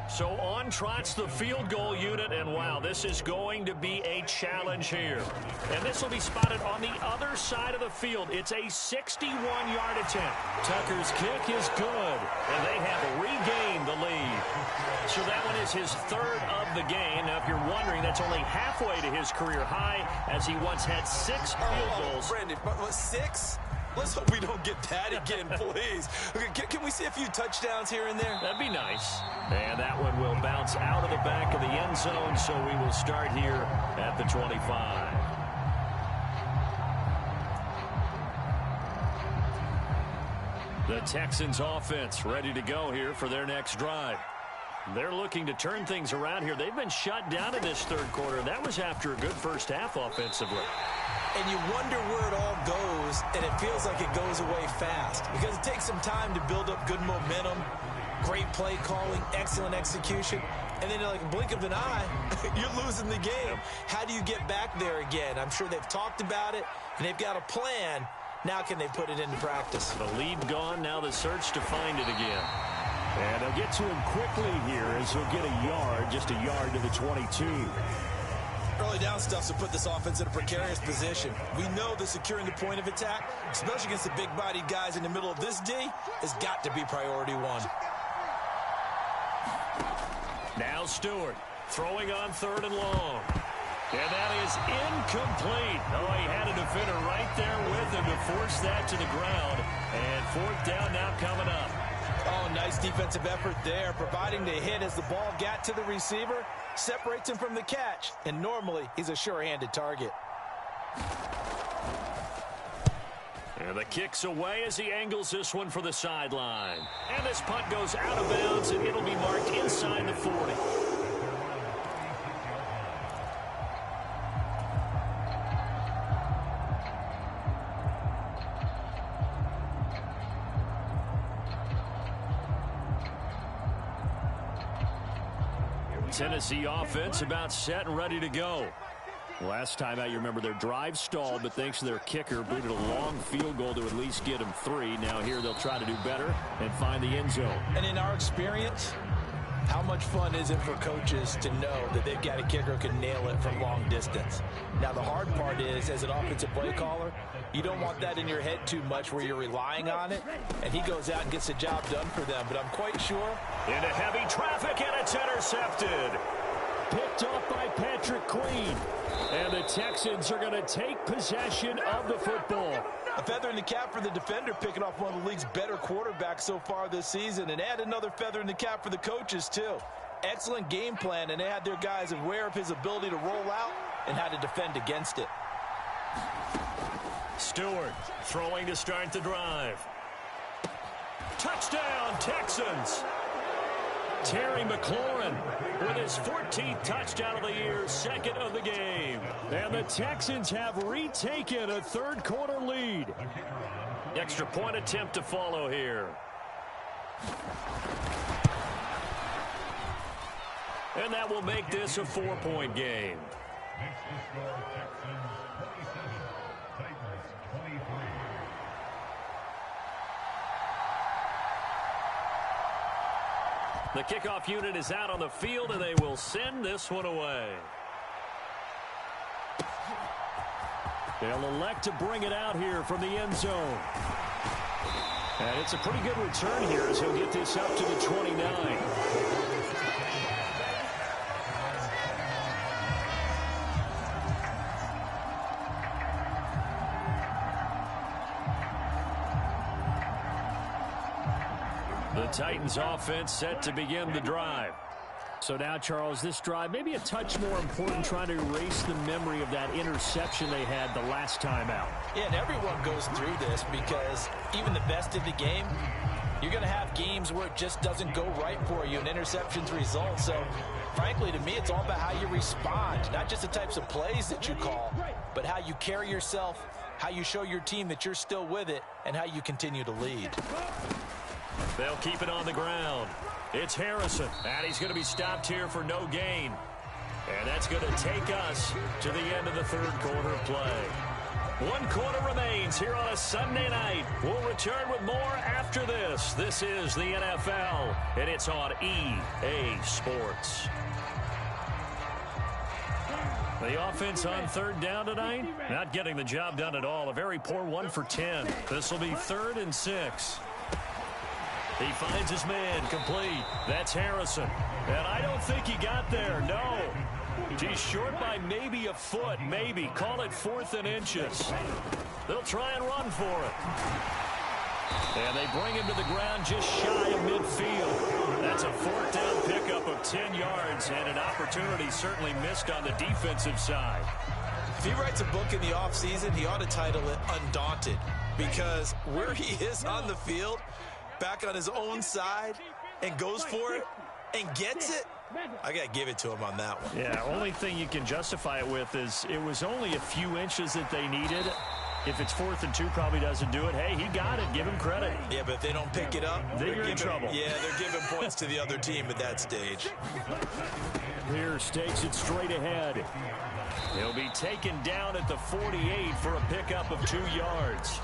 So on trots the field goal unit, and wow, this is going to be a challenge here. And this will be spotted on the other side of the field. It's a 61-yard attempt. Tucker's kick is good, and they have regained the lead. So that one is his third of the game. Now, if you're wondering, that's only halfway to his career high, as he once had 6 field goals. Brandon, but 6? Let's hope we don't get that again, please. Okay, can we see a few touchdowns here and there? That'd be nice. And that one will bounce out of the back of the end zone, so we will start here at the 25. The Texans offense ready to go here for their next drive. They're looking to turn things around here. They've been shut down in this third quarter. That was after a good first half offensively. And you wonder where it all goes, and it feels like it goes away fast because it takes some time to build up good momentum, great play calling, excellent execution, and then like a blink of an eye, you're losing the game. How do you get back there again? I'm sure they've talked about it, and they've got a plan. Now can they put it into practice? The lead gone, now the search to find it again. And they'll get to him quickly here as he'll get a yard, just a yard to the 22. Early down stuff to put this offense in a precarious position. We know that securing the point of attack, especially against the big-bodied guys in the middle of this D, has got to be priority one. Now Stewart throwing on third and long. And that is incomplete. Oh, he had a defender right there with him to force that to the ground. And fourth down now coming up. Oh, nice defensive effort there, providing the hit as the ball got to the receiver, separates him from the catch, and normally he's a sure-handed target. And the kick's away as he angles this one for the sideline. And this punt goes out of bounds, and it'll be marked inside the 40. Tennessee offense about set and ready to go. Last time out, you remember their drive stalled, but thanks to their kicker, booted a long field goal to at least get them 3. Now here they'll try to do better and find the end zone. And in our experience, how much fun is it for coaches to know that they've got a kicker who can nail it from long distance? Now the hard part is, as an offensive play caller, you don't want that in your head too much where you're relying on it, and he goes out and gets the job done for them. But I'm quite sure. Into heavy traffic, and it's intercepted. Picked off by Patrick Queen. And the Texans are going to take possession of the football. A feather in the cap for the defender, picking off one of the league's better quarterbacks so far this season, and add another feather in the cap for the coaches, too. Excellent game plan, and they had their guys aware of his ability to roll out and how to defend against it. Stewart throwing to start the drive. Touchdown, Texans. Terry McLaurin with his 14th touchdown of the year, second of the game. And the Texans have retaken a third quarter lead. Extra point attempt to follow here. And that will make this a 4-point game. The kickoff unit is out on the field, and they will send this one away. They'll elect to bring it out here from the end zone. And it's a pretty good return here as he'll get this up to the 29. The Titans offense set to begin the drive. So now, Charles, this drive maybe a touch more important, trying to erase the memory of that interception they had the last time out. Yeah, and everyone goes through this because even the best in the game, you're going to have games where it just doesn't go right for you and interceptions result. So, frankly, to me, it's all about how you respond, not just the types of plays that you call, but how you carry yourself, how you show your team that you're still with it, and how you continue to lead. They'll keep it on the ground. It's Harrison, and he's going to be stopped here for no gain. And that's going to take us to the end of the third quarter of play. 1 quarter remains here on a Sunday night. We'll return with more after this. This is the NFL, and it's on EA Sports. The offense on third down tonight, not getting the job done at all. A very poor 1 for 10. This will be 3rd and 6. He finds his man complete. That's Harrison. And I don't think he got there. No. He's short by maybe a foot, maybe. Call it 4th and inches. They'll try and run for it. And they bring him to the ground just shy of midfield. That's a 4th down pickup of 10 yards and an opportunity certainly missed on the defensive side. If he writes a book in the offseason, he ought to title it Undaunted, because where he is on the field, back on his own side, and goes for it and gets it, I got to give it to him on that one. Yeah, only thing you can justify it with is it was only a few inches that they needed. If it's 4th and 2, probably doesn't do it. Hey, he got it. Give him credit. Yeah, but if they don't pick it up, then you're in trouble. Yeah, they're giving points to the other team at that stage. Pierce takes it straight ahead. He'll be taken down at the 48 for a pickup of 2 yards.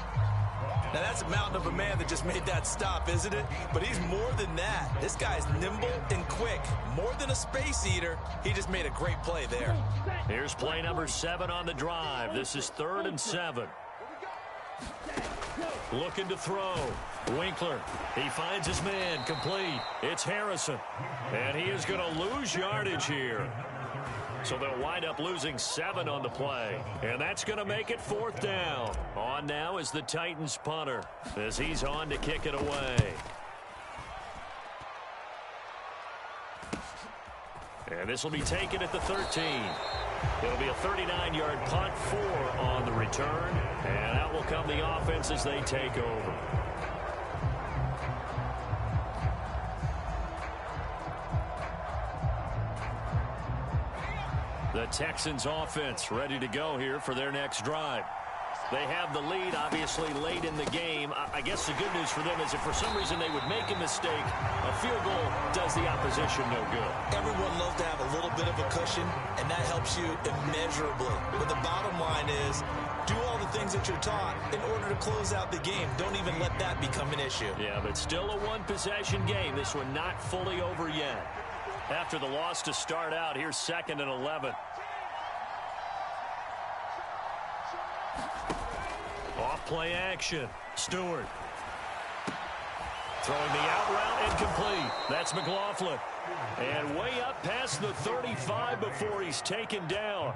Now, that's a mountain of a man that just made that stop, isn't it? But he's more than that. This guy's nimble and quick. More than a space eater, he just made a great play there. Here's play number 7 on the drive. This is 3rd and 7. Looking to throw. Winkler. He finds his man complete. It's Harrison. And he is going to lose yardage here. So they'll wind up losing 7 on the play. And that's going to make it 4th down. On now is the Titans punter as he's on to kick it away. And this will be taken at the 13. It'll be a 39-yard punt, 4 on the return. And out will come the offense as they take over. The Texans offense ready to go here for their next drive. They have the lead, obviously, late in the game. I guess the good news for them is if for some reason they would make a mistake, a field goal does the opposition no good. Everyone loves to have a little bit of a cushion, and that helps you immeasurably. But the bottom line is, do all the things that you're taught in order to close out the game. Don't even let that become an issue. Yeah, but still a one-possession game. This one not fully over yet. After the loss to start out, here's 2nd and 11. Off play action. Stewart. Throwing the out route incomplete. That's McLaughlin. And way up past the 35 before he's taken down.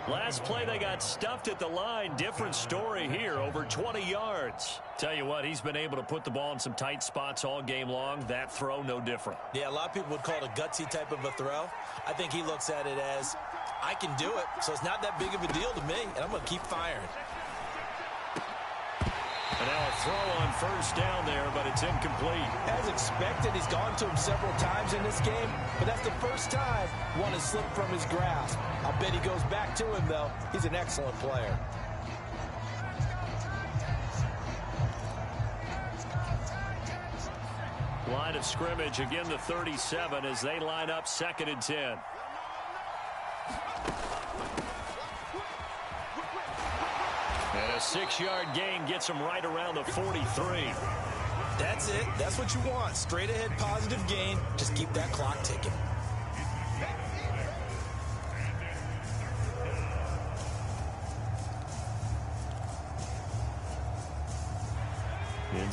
Last play they got stuffed at the line. Different story here. Over 20 yards. Tell you what, he's been able to put the ball in some tight spots all game long. That throw, no different. Yeah, a lot of people would call it a gutsy type of a throw. I think he looks at it as, I can do it, so it's not that big of a deal to me, and I'm going to keep firing. And now a throw on 1st down there, but it's incomplete. As expected, he's gone to him several times in this game, but that's the first time one has slipped from his grasp. I'll bet he goes back to him, though. He's an excellent player. Line of scrimmage, again the 37 as they line up 2nd and 10. And a 6-yard gain gets him right around the 43. That's it. That's what you want. Straight ahead positive gain. Just keep that clock ticking.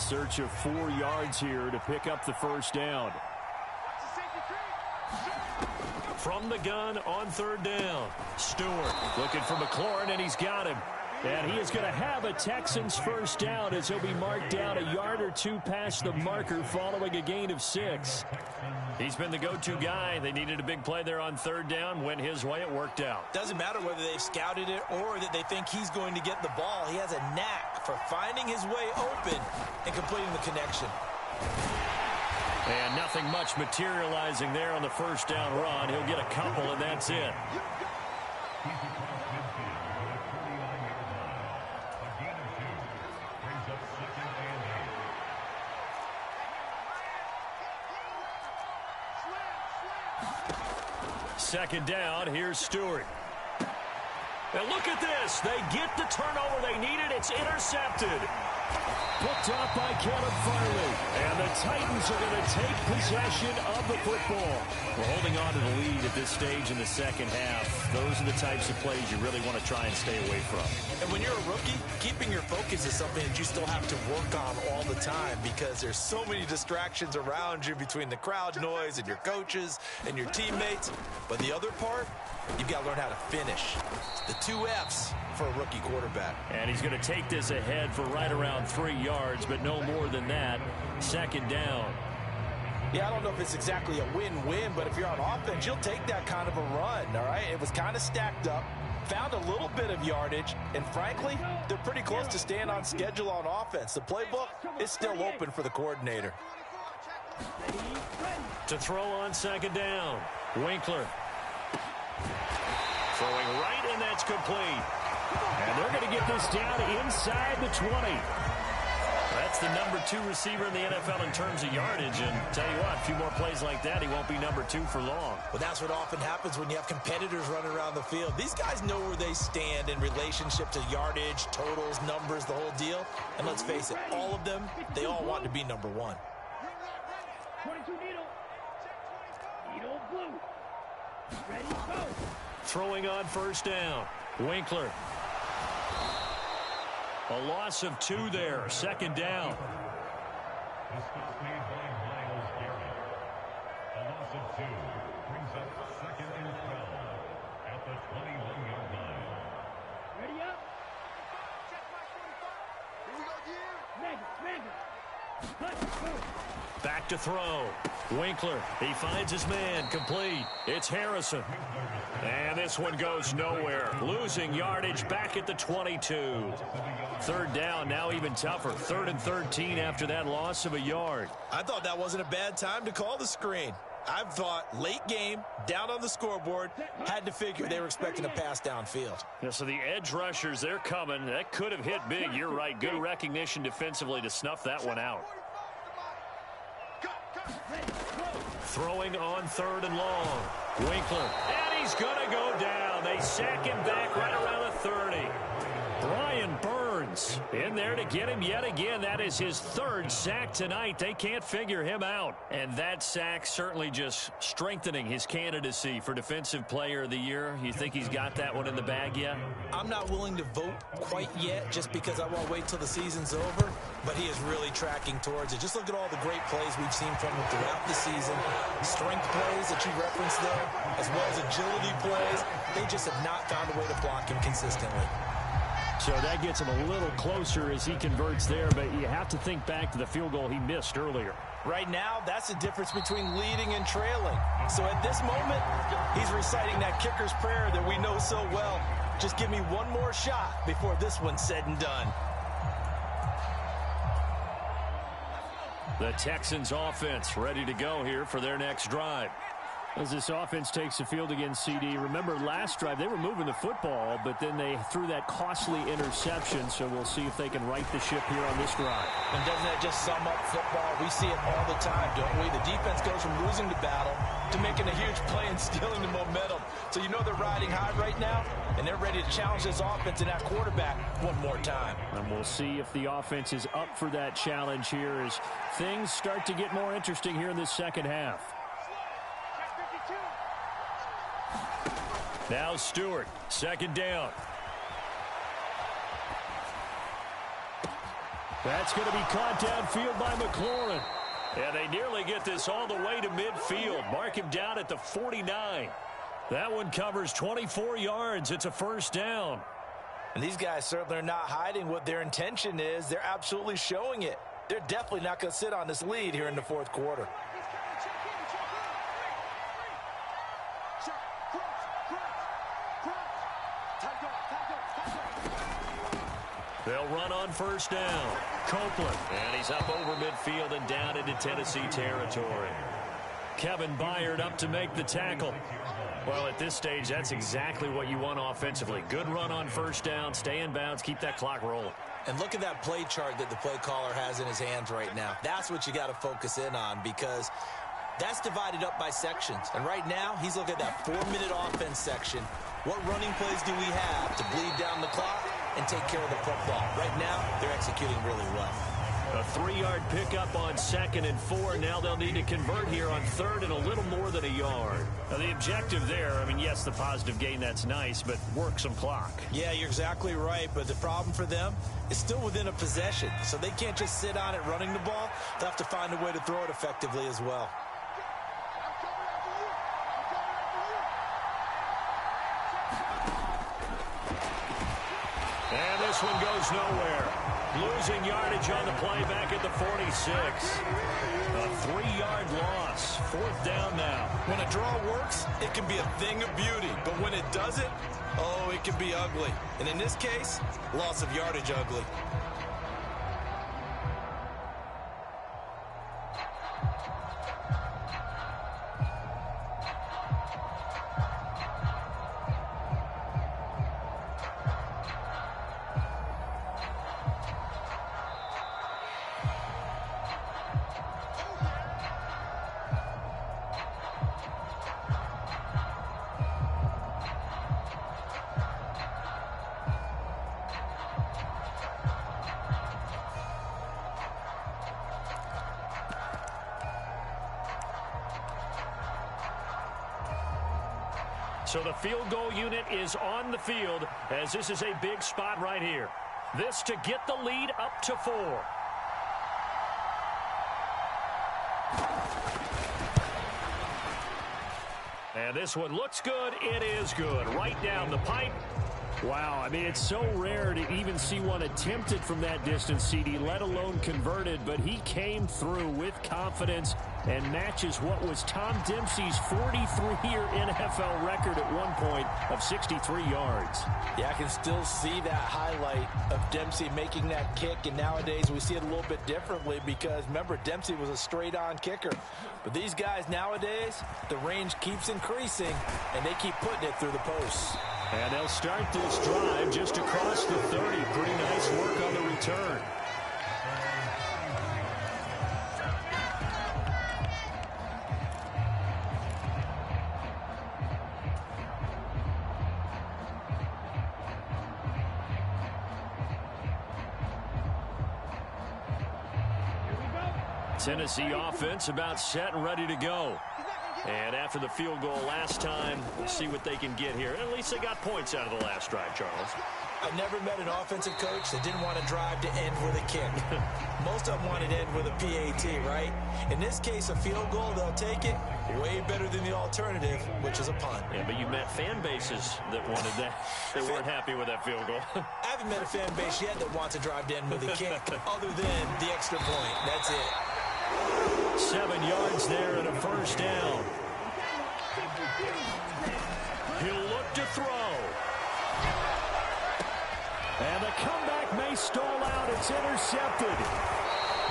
search of 4 yards here to pick up the first down. From the gun on 3rd down. Stewart looking for McLaurin, and he's got him. And he is going to have a Texans first down as he'll be marked down a yard or 2 past the marker following a gain of 6. He's been the go-to guy. They needed a big play there on 3rd down. Went his way. It worked out. Doesn't matter whether they've scouted it or that they think he's going to get the ball. He has a knack for finding his way open and completing the connection. And nothing much materializing there on the first down run. He'll get a couple, and that's it. Second down, here's Stewart. And look at this. They get the turnover they needed. It's intercepted. Picked up by Caleb Farley. And the Titans are going to take possession of the football. We're holding on to the lead at this stage in the second half. Those are the types of plays you really want to try and stay away from. And when you're a rookie, keeping your focus is something that you still have to work on all the time because there's so many distractions around you between the crowd noise and your coaches and your teammates. But the other part, you've got to learn how to finish. The 2 F's for a rookie quarterback. And he's going to take this ahead for right around 3 yards, but no more than that. Second down. Yeah, I don't know if it's exactly a win-win, but if you're on offense, you'll take that kind of a run, all right? It was kind of stacked up, found a little bit of yardage, and frankly, they're pretty close to staying on schedule on offense. The playbook is still open for the coordinator. To throw on second down, Winkler. Throwing right, and that's complete. And they're going to get this down inside the 20. That's the number 2 receiver in the NFL in terms of yardage. And tell you what, a few more plays like that, he won't be number 2 for long. Well, that's what often happens when you have competitors running around the field. These guys know where they stand in relationship to yardage, totals, numbers, the whole deal. And let's face it, all of them, they all want to be number 1. 22 needle. Needle blue. Ready, go. Throwing on first down, Winkler. A loss of 2 there. Second down. The stop made by Miles Garrett. A loss of 2 brings up 2nd and 12 at the 21-yard line. Ready up. Check my 45. Here we go, Jim. Back to throw. Winkler, he finds his man, complete. It's Harrison. And this one goes nowhere. Losing yardage back at the 22. Third down, now even tougher. 3rd and 13 after that loss of a yard. I thought that wasn't a bad time to call the screen. I've thought late game, down on the scoreboard, had to figure they were expecting a pass downfield. Yeah, so the edge rushers, they're coming. That could have hit big. You're right. Good recognition defensively to snuff that one out. Throwing on 3rd and long. Winkler. And he's going to go down. They sack him back right around the 30. Brian Burns in there to get him yet again. That is his 3rd sack tonight. They can't figure him out. And that sack certainly just strengthening his candidacy for Defensive Player of the Year. You think he's got that one in the bag yet? I'm not willing to vote quite yet just because I want to wait till the season's over, but he is really tracking towards it. Just look at all the great plays we've seen from him throughout the season. Strength plays that you referenced there, as well as agility plays. They just have not found a way to block him consistently. So that gets him a little closer as he converts there, but you have to think back to the field goal he missed earlier. Right now, that's the difference between leading and trailing. So at this moment, he's reciting that kicker's prayer that we know so well. Just give me one more shot before this one's said and done. The Texans offense ready to go here for their next drive. As this offense takes the field against CD, remember last drive they were moving the football, but then they threw that costly interception, so we'll see if they can right the ship here on this drive. And doesn't that just sum up football? We see it all the time, don't we? The defense goes from losing the battle to making a huge play and stealing the momentum. So you know they're riding high right now, and they're ready to challenge this offense and that quarterback one more time. And we'll see if the offense is up for that challenge here as things start to get more interesting here in this second half. Now Stewart, second down. That's going to be caught downfield by McLaurin. And they nearly get this all the way to midfield. Mark him down at the 49. That one covers 24 yards. It's a first down. And these guys certainly are not hiding what their intention is. They're absolutely showing it. They're definitely not going to sit on this lead here in the fourth quarter. They'll run on first down. Copeland. And he's up over midfield and down into Tennessee territory. Kevin Byard up to make the tackle. Well, at this stage, that's exactly what you want offensively. Good run on first down, stay in bounds, keep that clock rolling. And look at that play chart that the play caller has in his hands right now. That's what you got to focus in on, because that's divided up by sections. And right now, he's looking at that 4-minute offense section. What running plays do we have to bleed down the clock and take care of the football? Right now, they're executing really well. A 3-yard pickup on 2nd and 4. Now they'll need to convert here on 3rd and a little more than a yard. Now the objective there, I mean, yes, the positive gain, that's nice, but work some clock. Yeah, you're exactly right, but the problem for them is still within a possession, so they can't just sit on it running the ball. They'll have to find a way to throw it effectively as well. And this one goes nowhere. Losing yardage on the play back at the 46. A 3-yard loss. 4th down now. When a draw works, it can be a thing of beauty. But when it doesn't, oh, it can be ugly. And in this case, loss of yardage ugly. So the field goal unit is on the field, as this is a big spot right here. This to get the lead up to 4. And this one looks good. It is good. Right down the pipe. Wow, I mean, it's so rare to even see one attempted from that distance, CD, let alone converted, but he came through with confidence and matches what was Tom Dempsey's 43-year NFL record at one point of 63 yards. Yeah, I can still see that highlight of Dempsey making that kick, and nowadays we see it a little bit differently because, remember, Dempsey was a straight-on kicker. But these guys nowadays, the range keeps increasing, and they keep putting it through the posts. And they'll start this drive just across the 30. Pretty nice work on the return. Tennessee offense about set and ready to go. And after the field goal last time, we'll see what they can get here. At least they got points out of the last drive, Charles. I've never met an offensive coach that didn't want to drive to end with a kick. Most of them wanted to end with a PAT, right? In this case, a field goal, they'll take it way better than the alternative, which is a punt. Yeah, but you met fan bases that wanted that. They weren't happy with that field goal. I haven't met a fan base yet that wants to drive to end with a kick, other than the extra point. That's it. 7 yards there and a first down. He'll look to throw. And the comeback may stall out. It's intercepted.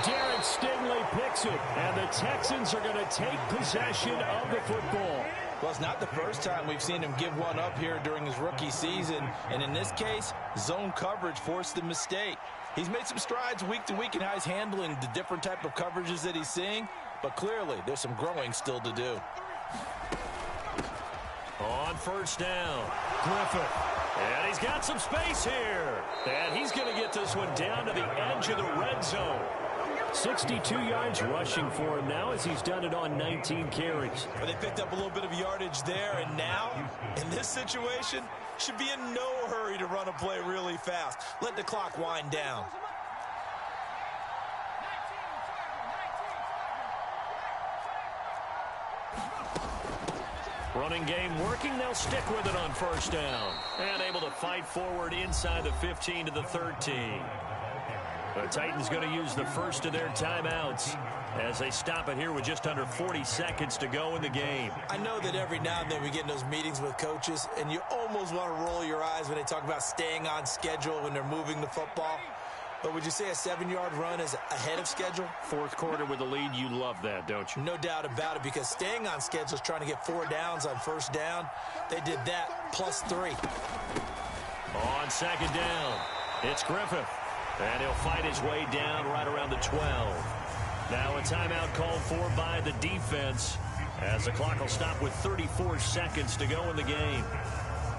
Derek Stingley picks it. And the Texans are going to take possession of the football. Well, it's not the first time we've seen him give one up here during his rookie season. And in this case, zone coverage forced the mistake. He's made some strides week to week in how he's handling the different type of coverages that he's seeing. But clearly, there's some growing still to do. On first down, Griffith. And he's got some space here. And he's going to get this one down to the edge of the red zone. 62 yards rushing for him now as he's done it on 19 carries. But they picked up a little bit of yardage there, and now, in this situation, should be in no hurry to run a play really fast. Let the clock wind down. Running game working. They'll stick with it on first down. And able to fight forward inside the 15 to the 13. The Titans going to use the first of their timeouts as they stop it here with just under 40 seconds to go in the game. I know that every now and then we get in those meetings with coaches, and you almost want to roll your eyes when they talk about staying on schedule when they're moving the football. But would you say a 7-yard run is ahead of schedule? Fourth quarter with the lead, you love that, don't you? No doubt about it, because staying on schedule is trying to get 4 downs on first down. They did that plus 3. On second down, it's Griffith. And he'll fight his way down right around the 12. Now a timeout called for by the defense as the clock will stop with 34 seconds to go in the game.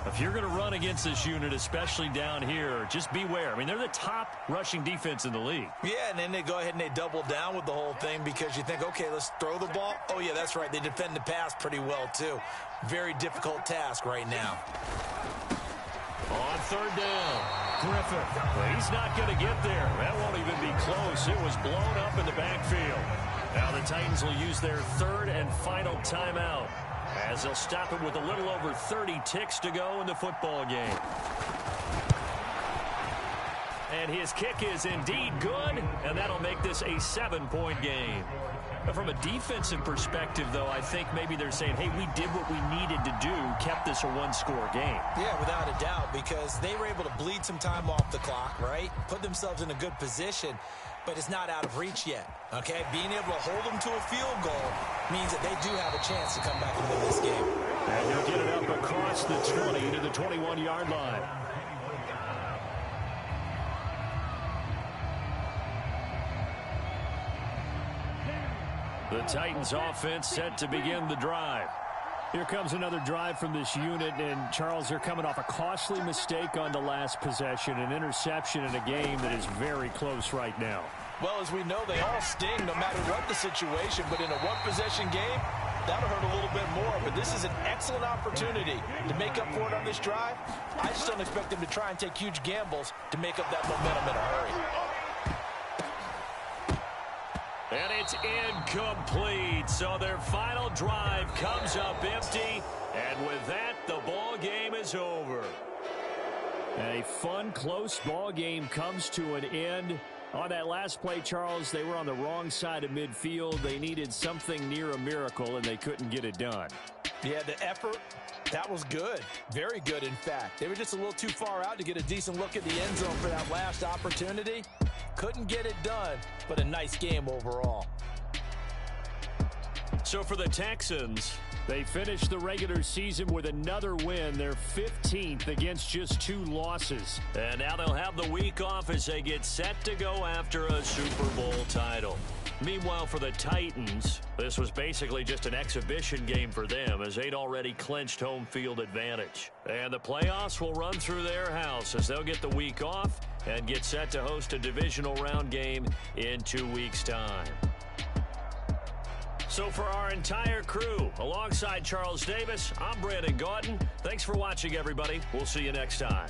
If you're going to run against this unit, especially down here, just beware. I mean, they're the top rushing defense in the league. Yeah, and then they go ahead and they double down with the whole thing because you think, okay, let's throw the ball. Oh, yeah, that's right. They defend the pass pretty well, too. Very difficult task right now. On third down, Griffith. Well, he's not going to get there. That won't even be close. It was blown up in the backfield. Now the Titans will use their third and final timeout as they'll stop it with a little over 30 ticks to go in the football game. And his kick is indeed good, and that'll make this a 7-point game. But from a defensive perspective, though, I think maybe they're saying, hey, we did what we needed to do, kept this a one-score game. Yeah, without a doubt, because they were able to bleed some time off the clock, right? Put themselves in a good position, but it's not out of reach yet, okay? Being able to hold them to a field goal means that they do have a chance to come back and win this game. And he'll get it up across the 20 to the 21-yard line. The Titans offense set to begin the drive. Here comes another drive from this unit, and Charles, they're coming off a costly mistake on the last possession, an interception in a game that is very close right now. Well, as we know, they all sting no matter what the situation, but in a one-possession game, that'll hurt a little bit more. But this is an excellent opportunity to make up for it on this drive. I just don't expect them to try and take huge gambles to make up that momentum in a hurry. And it's incomplete. So their final drive comes up empty. And with that, the ball game is over. A fun, close ball game comes to an end. On that last play, Charles, they were on the wrong side of midfield. They needed something near a miracle, and they couldn't get it done. Yeah, the effort, that was good. Very good, in fact. They were just a little too far out to get a decent look at the end zone for that last opportunity. Couldn't get it done, but a nice game overall. So for the Texans, they finished the regular season with another win, their 15th against just 2 losses. And now they'll have the week off as they get set to go after a Super Bowl title. Meanwhile, for the Titans, this was basically just an exhibition game for them as they'd already clinched home field advantage. And the playoffs will run through their house as they'll get the week off and get set to host a divisional round game in 2 weeks' time. So for our entire crew, alongside Charles Davis, I'm Brandon Gaudin. Thanks for watching, everybody. We'll see you next time.